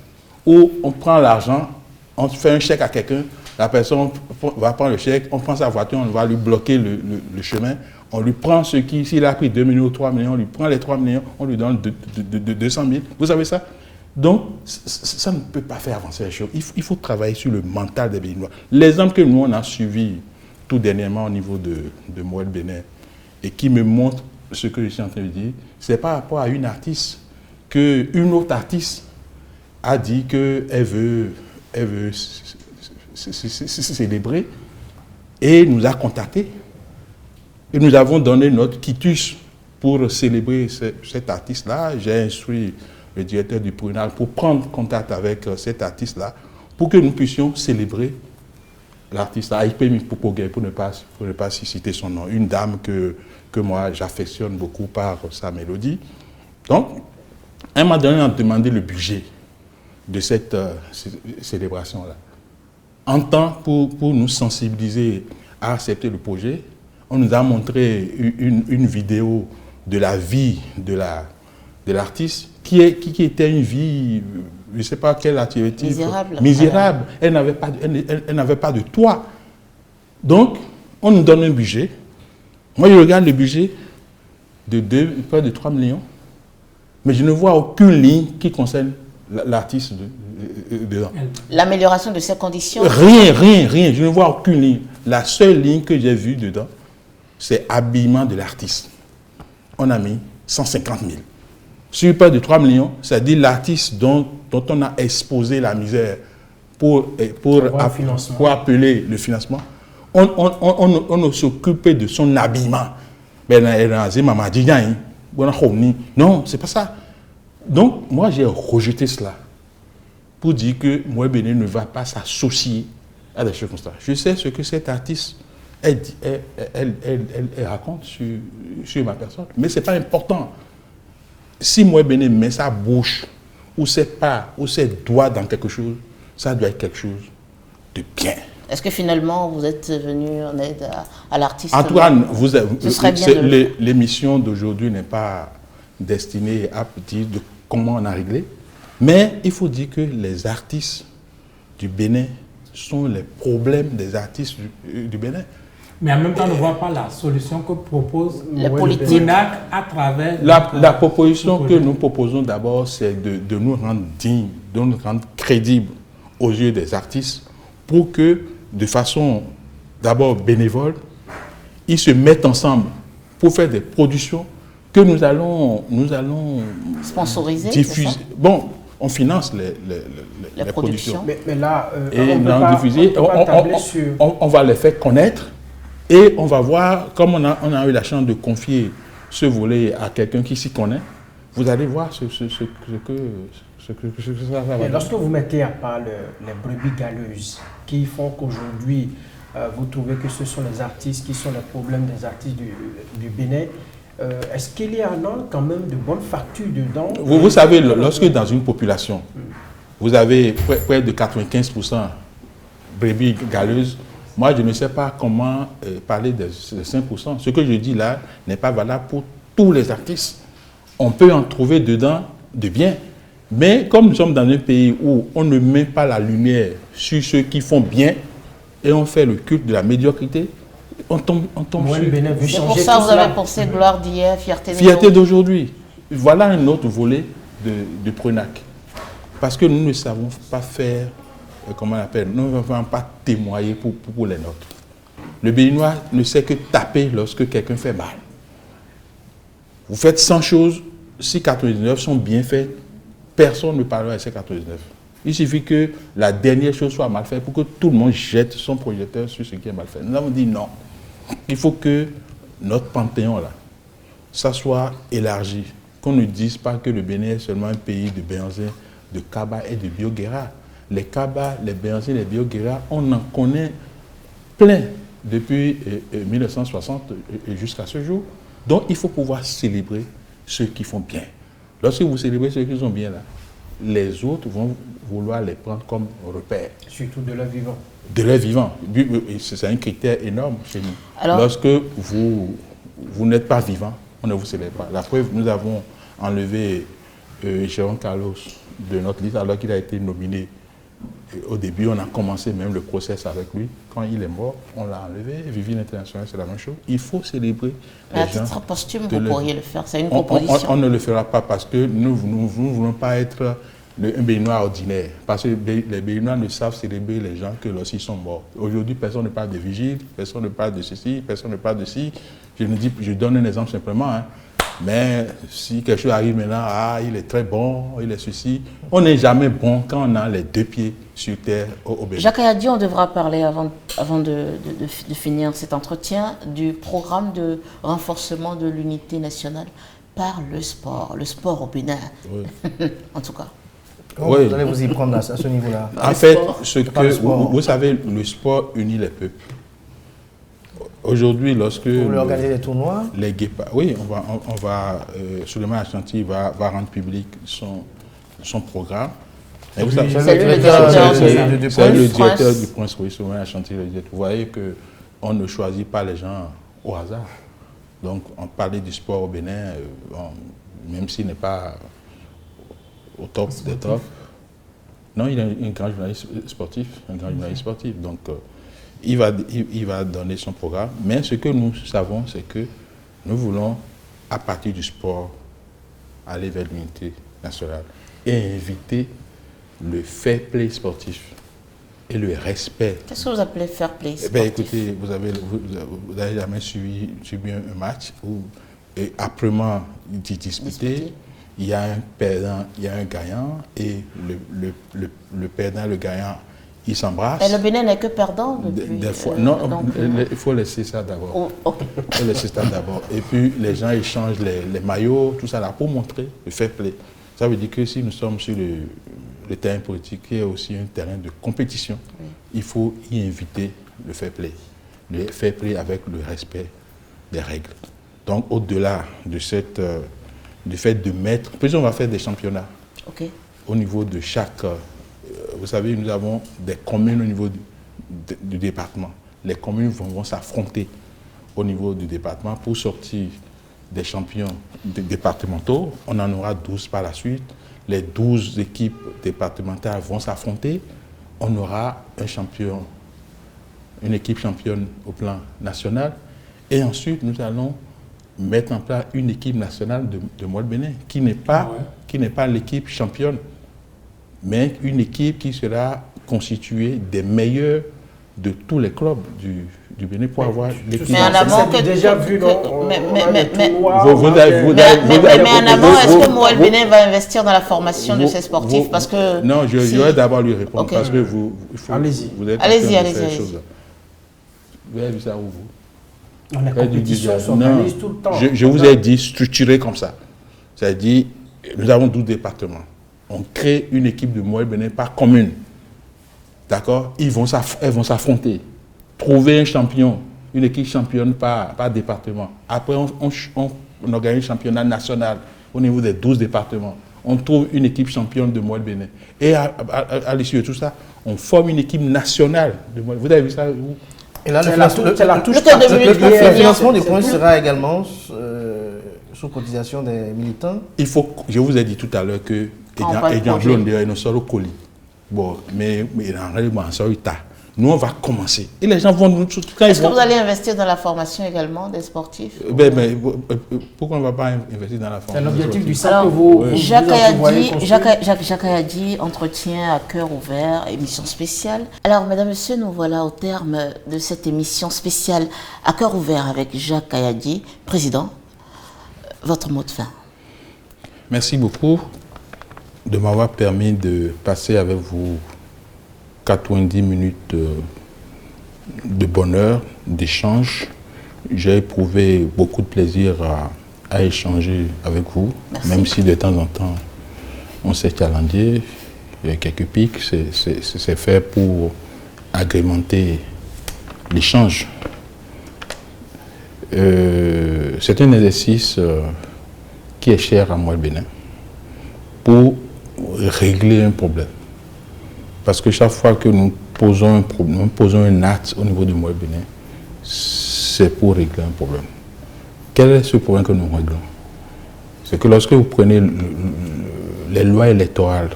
où on prend l'argent, on fait un chèque à quelqu'un, la personne va prendre le chèque, on prend sa voiture, on va lui bloquer le chemin, on lui prend ce qui, s'il a pris 2 millions ou 3 millions, on lui prend les 3 millions, on lui donne 200 000. Vous savez ça? Donc, ça ne peut pas faire avancer les choses. Il faut travailler sur le mental des Béninois. L'exemple que nous, on a suivi tout dernièrement au niveau de Moël Bénin et qui me montre ce que je suis en train de dire, c'est par rapport à une artiste, qu'une autre artiste a dit qu'elle veut se célébrer et nous a contactés. Et nous avons donné notre quitus pour célébrer cet artiste-là. J'ai instruit le directeur du Prunal pour prendre contact avec cet artiste-là pour que nous puissions célébrer l'artiste-là, pour ne pas citer son nom. Une dame que moi j'affectionne beaucoup par sa mélodie. Donc, elle m'a demandé le budget de cette célébration-là. En temps pour nous sensibiliser à accepter le projet, on nous a montré une vidéo de la vie de l'artiste qui était une vie, je ne sais pas quelle activité. Misérable. Elle n'avait pas de toit. Donc, on nous donne un budget. Moi, je regarde le budget de près de 3 millions, mais je ne vois aucune ligne qui concerne l'artiste dedans. L'amélioration de ses conditions? Rien. Je ne vois aucune ligne. La seule ligne que j'ai vue dedans, c'est habillement de l'artiste. On a mis 150 000. Sur près de 3 millions, c'est-à-dire l'artiste dont on a exposé la misère pour appeler le financement. On s'occupe de son habillement. Non, c'est pas ça. Donc, moi, j'ai rejeté cela pour dire que Moël Bénin ne va pas s'associer à des choses comme ça. Je sais ce que cet artiste elle raconte sur ma personne, mais ce n'est pas important. Si Moël Bénin met sa bouche ou ses pas ou ses doigts dans quelque chose, ça doit être quelque chose de bien. Est-ce que finalement vous êtes venu en aide à l'artiste? Antoine, l'émission d'aujourd'hui n'est pas destinée à dire de comment on a réglé, mais il faut dire que les artistes du Bénin sont les problèmes des artistes du Bénin. Mais en même temps, on ne voit pas la solution que propose la politique à travers... La proposition que nous proposons d'abord, c'est de nous rendre dignes, de nous rendre crédibles aux yeux des artistes pour que, de façon d'abord bénévole, ils se mettent ensemble pour faire des productions que nous allons sponsoriser, diffuser. Bon, on finance les productions. Mais là, on va les faire connaître et on va voir, comme on a eu la chance de confier ce volet à quelqu'un qui s'y connaît, vous allez voir ce que ça va donner. Lorsque vous mettez à part les brebis galeuses qui font qu'aujourd'hui, vous trouvez que ce sont les artistes qui sont les problèmes des artistes du Bénin, est-ce qu'il y en a quand même de bonnes factures dedans? Vous savez, lorsque dans une population, vous avez près de 95% brebis galeuses, moi je ne sais pas comment parler de 5%. Ce que je dis là n'est pas valable pour tous les artistes. On peut en trouver dedans de bien. Mais comme nous sommes dans un pays où on ne met pas la lumière sur ceux qui font bien et on fait le culte de la médiocrité, on tombe sur... C'est pour ça que vous avez pensé gloire d'hier, fierté d'aujourd'hui. Voilà un autre volet de Prenac. Parce que nous ne savons pas faire, comment on appelle, nous ne savons pas témoigner pour les nôtres. Le Béninois ne sait que taper lorsque quelqu'un fait mal. Vous faites 100 choses, si 99 sont bien faites, personne ne parlera de ces 99. Il suffit que la dernière chose soit mal faite pour que tout le monde jette son projecteur sur ce qui est mal fait. Nous avons dit non. Il faut que notre panthéon, là, ça soit élargi. Qu'on ne dise pas que le Bénin est seulement un pays de Béanzin, de Kaba et de Bioguera. Les Kaba, les Béanzin, les Bioguera, on en connaît plein depuis 1960 jusqu'à ce jour. Donc il faut pouvoir célébrer ceux qui font bien. Lorsque vous célébrez ceux qui sont bien là, les autres vont vouloir les prendre comme repères. Surtout de leur vivant. De leur vivant. C'est un critère énorme chez nous. Alors, lorsque vous n'êtes pas vivant, on ne vous célèbre pas. La preuve, nous avons enlevé Jérôme Carlos de notre liste alors qu'il a été nominé. Au début, on a commencé même le process avec lui. Quand il est mort, on l'a enlevé. Vivi l'International, c'est la même chose. Il faut célébrer les gens. À titre posthume, vous pourriez le faire. C'est une proposition. On ne le fera pas parce que nous ne voulons pas être un Béninois ordinaire. Parce que les Béninois ne savent célébrer les gens que lorsqu'ils sont morts. Aujourd'hui, personne ne parle de vigile, personne ne parle de ceci, personne ne parle de ci. Je donne un exemple simplement. Hein. Mais si quelque chose arrive maintenant, il est très bon, il est ceci. On n'est jamais bon quand on a les deux pieds sur terre au Bénin. Jacques Ayadi, on devra parler avant de finir cet entretien du programme de renforcement de l'unité nationale par le sport au Bénin. Oui. En tout cas. Comment vous allez vous y prendre à ce niveau-là? En fait, vous savez, le sport unit les peuples. Aujourd'hui, lorsque... Vous voulez organiser des tournois? Les guépards, oui, on va Souleymane Achanti va rendre public son programme. C'est le directeur du Prince, oui, Souleymane Achanti. Vous voyez qu'on ne choisit pas les gens au hasard. Donc, on parlait du sport au Bénin, même s'il n'est pas au top des tops. Non, il est un grand journaliste sportif, Donc, il va donner son programme. Mais ce que nous savons, c'est que nous voulons, à partir du sport, aller vers l'unité nationale et inviter le fair play sportif et le respect. Qu'est-ce que vous appelez fair play sportif? Écoutez, vous n'avez jamais suivi un match où, après disputé, il y a un perdant, il y a un gagnant, et le perdant et le gagnant, ils s'embrassent. Et le Bénin n'est que perdant depuis... Des fois, non, il faut laisser ça d'abord. Il faut laisser ça d'abord. Et puis, les gens échangent les maillots, tout ça là, pour montrer le fair play. Ça veut dire que si nous sommes sur le terrain politique, il y a aussi un terrain de compétition. Oui. Il faut y inviter le fair play. Le fair play avec le respect des règles. Donc, au-delà de du fait de mettre... Puis on va faire des championnats. Okay. Au niveau de chaque... vous savez, nous avons des communes au niveau du département. Les communes vont s'affronter au niveau du département pour sortir des champions départementaux. On en aura 12 par la suite. Les 12 équipes départementales vont s'affronter. On aura un champion, une équipe championne au plan national. Et ensuite, nous allons mettre en place une équipe nationale de Moelle-Bénin qui n'est pas l'équipe championne, mais une équipe qui sera constituée des meilleurs de tous les clubs du Bénin pour avoir l'équipe. Mais en amont, déjà vu, non? Mais en amont, est-ce que Moelle Bénin va investir dans la formation de ces sportifs? Parce que non, je vais d'abord lui répondre parce que vous êtes allez-y. Vous avez vu ça où vous? La compétition s'organise tout le temps. Je vous ai dit structuré comme ça. C'est-à-dire, nous avons 12 départements. On crée une équipe de Moelle-Bénin par commune. D'accord? Elles vont s'affronter. Trouver un champion, une équipe championne par département. Après, on organise un championnat national au niveau des 12 départements. On trouve une équipe championne de Moelle-Bénin. Et à l'issue de tout ça, on forme une équipe nationale de Moelle-Bénin. Vous avez vu ça où? Et là, le financement du point sera également sous cotisation des militants. Je vous ai dit tout à l'heure que nous sommes au colis. Bon, mais en réalité, nous, on va commencer. Et les gens vont nous... Est-ce que vous allez investir dans la formation également des sportifs? Pourquoi on ne va pas investir dans la formation? C'est l'objectif du SAC que vous... Jacques Ayadi, entretien à cœur ouvert, émission spéciale. Alors, mesdames, messieurs, nous voilà au terme de cette émission spéciale à cœur ouvert avec Jacques Ayadi, président. Votre mot de fin. Merci beaucoup de m'avoir permis de passer avec vous 90 minutes de bonheur, d'échange. J'ai éprouvé beaucoup de plaisir à échanger avec vous. Merci. Même si de temps en temps, on s'est challengé, il y a quelques pics, c'est fait pour agrémenter l'échange. C'est un exercice qui est cher à Moelle-Bénin pour régler un problème. Parce que chaque fois que nous posons un problème, nous posons un acte au niveau du Moelle-Bénin, c'est pour régler un problème. Quel est ce problème que nous réglons? C'est que lorsque vous prenez les lois électorales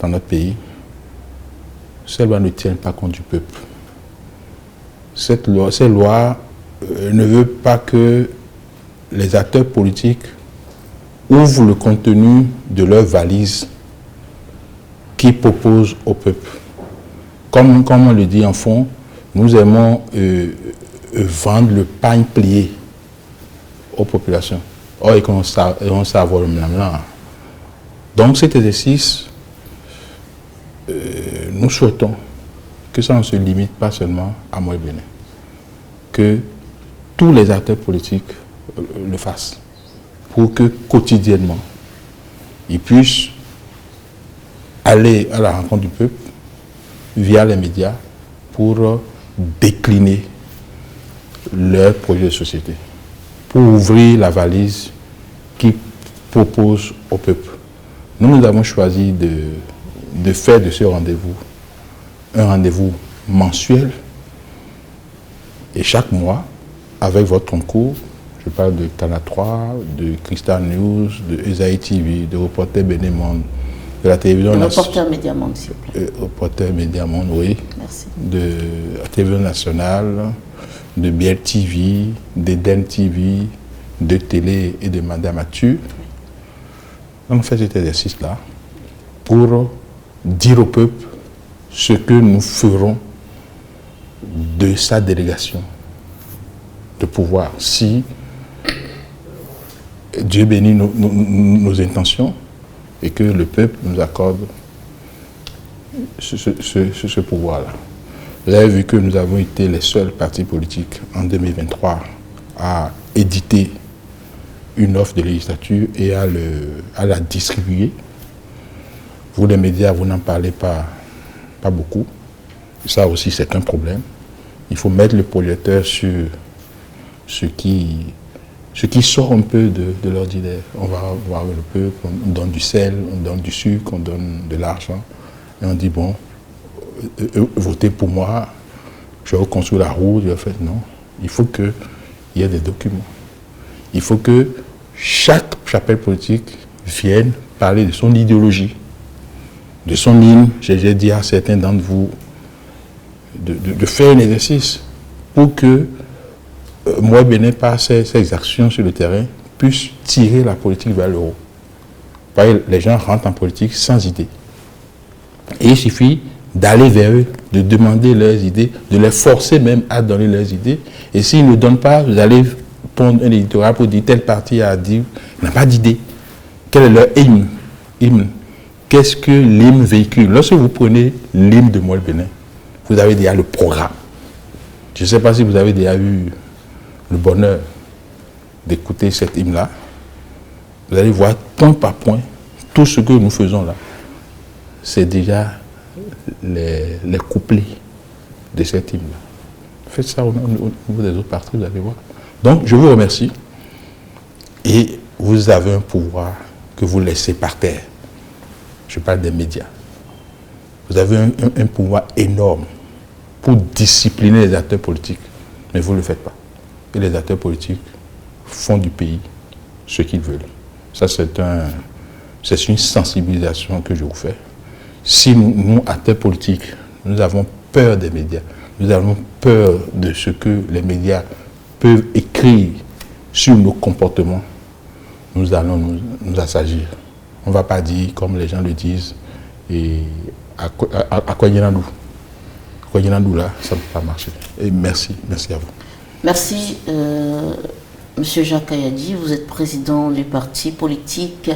dans notre pays, ces lois ne tiennent pas compte du peuple. Ces lois ne veulent pas que les acteurs politiques ouvrent le contenu de leur valise qui proposent au peuple. Comme on le dit en fond, nous aimons vendre le pain plié aux populations. Or, et qu'on savoir le blâme. Donc cet exercice, nous souhaitons que ça ne se limite pas seulement à Moelle-Bénin, que tous les acteurs politiques le fassent, pour que quotidiennement, ils puissent aller à la rencontre du peuple via les médias pour décliner leur projet de société, pour ouvrir la valise qui propose au peuple. Nous avons choisi de faire de ce rendez-vous un rendez-vous mensuel et chaque mois, avec votre concours, je parle de Canal 3, de Crystal News, de Esaïe TV, de Reporter Bénémonde, de la télévision nationale. Reporter Médiamonde, s'il vous plaît. Reporter Médiamonde, oui. Merci. De la télévision nationale, de Biel TV, d'Eden TV, de Télé et de Madame Mathieu. On fait cet exercice-là pour dire au peuple ce que nous ferons de sa délégation de pouvoir. Si Dieu bénit nos intentions et que le peuple nous accorde ce pouvoir-là. Vous avez vu que nous avons été les seuls partis politiques en 2023 à éditer une offre de législature et à la distribuer. Vous, les médias, vous n'en parlez pas beaucoup. Ça aussi, c'est un problème. Il faut mettre le projecteur sur ce qui sort un peu de l'ordinaire. On va voir le peuple, on donne du sel, on donne du sucre, on donne de l'argent. Et on dit, bon, votez pour moi, je vais reconstruire la route, je vais faire non. Il faut qu'il y ait des documents. Il faut que chaque chapelle politique vienne parler de son idéologie, de son hymne. J'ai dit à certains d'entre vous de faire un exercice pour que Moël Bénin, par ses actions sur le terrain, puisse tirer la politique vers le haut. Les gens rentrent en politique sans idée. Et il suffit d'aller vers eux, de demander leurs idées, de les forcer même à donner leurs idées. Et s'ils ne donnent pas, vous allez prendre un éditorial pour dire tel parti a dit, n'a pas d'idée. Quel est leur hymne? Qu'est-ce que l'hymne véhicule? Lorsque vous prenez l'hymne de Moël Bénin, vous avez déjà le programme. Je ne sais pas si vous avez déjà eu le bonheur d'écouter cet hymne-là. Vous allez voir point par point tout ce que nous faisons là. C'est déjà les couplets de cet hymne-là. Faites ça au niveau des autres parties, vous allez voir. Donc, je vous remercie. Et vous avez un pouvoir que vous laissez par terre. Je parle des médias. Vous avez un pouvoir énorme pour discipliner les acteurs politiques. Mais vous ne le faites pas. Et les acteurs politiques font du pays ce qu'ils veulent. Ça, c'est une sensibilisation que je vous fais. Si nous, acteurs politiques, nous avons peur des médias, nous avons peur de ce que les médias peuvent écrire sur nos comportements, nous allons nous assagir. On ne va pas dire, comme les gens le disent, et à quoi là, ça ne peut pas marcher. Et merci à vous. Merci, Monsieur Jacques Ayadji. Vous êtes président du parti politique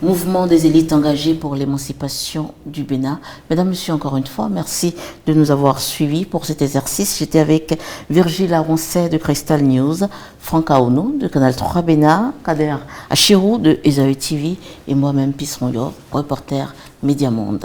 Mouvement des élites engagées pour l'émancipation du Bénin. Mesdames, Messieurs, encore une fois, merci de nous avoir suivis pour cet exercice. J'étais avec Virgile Aroncet de Crystal News, Franck Aono de Canal 3 Bénin, Kader Achirou de Esaü TV et moi-même Pisronyo, reporter Média Monde.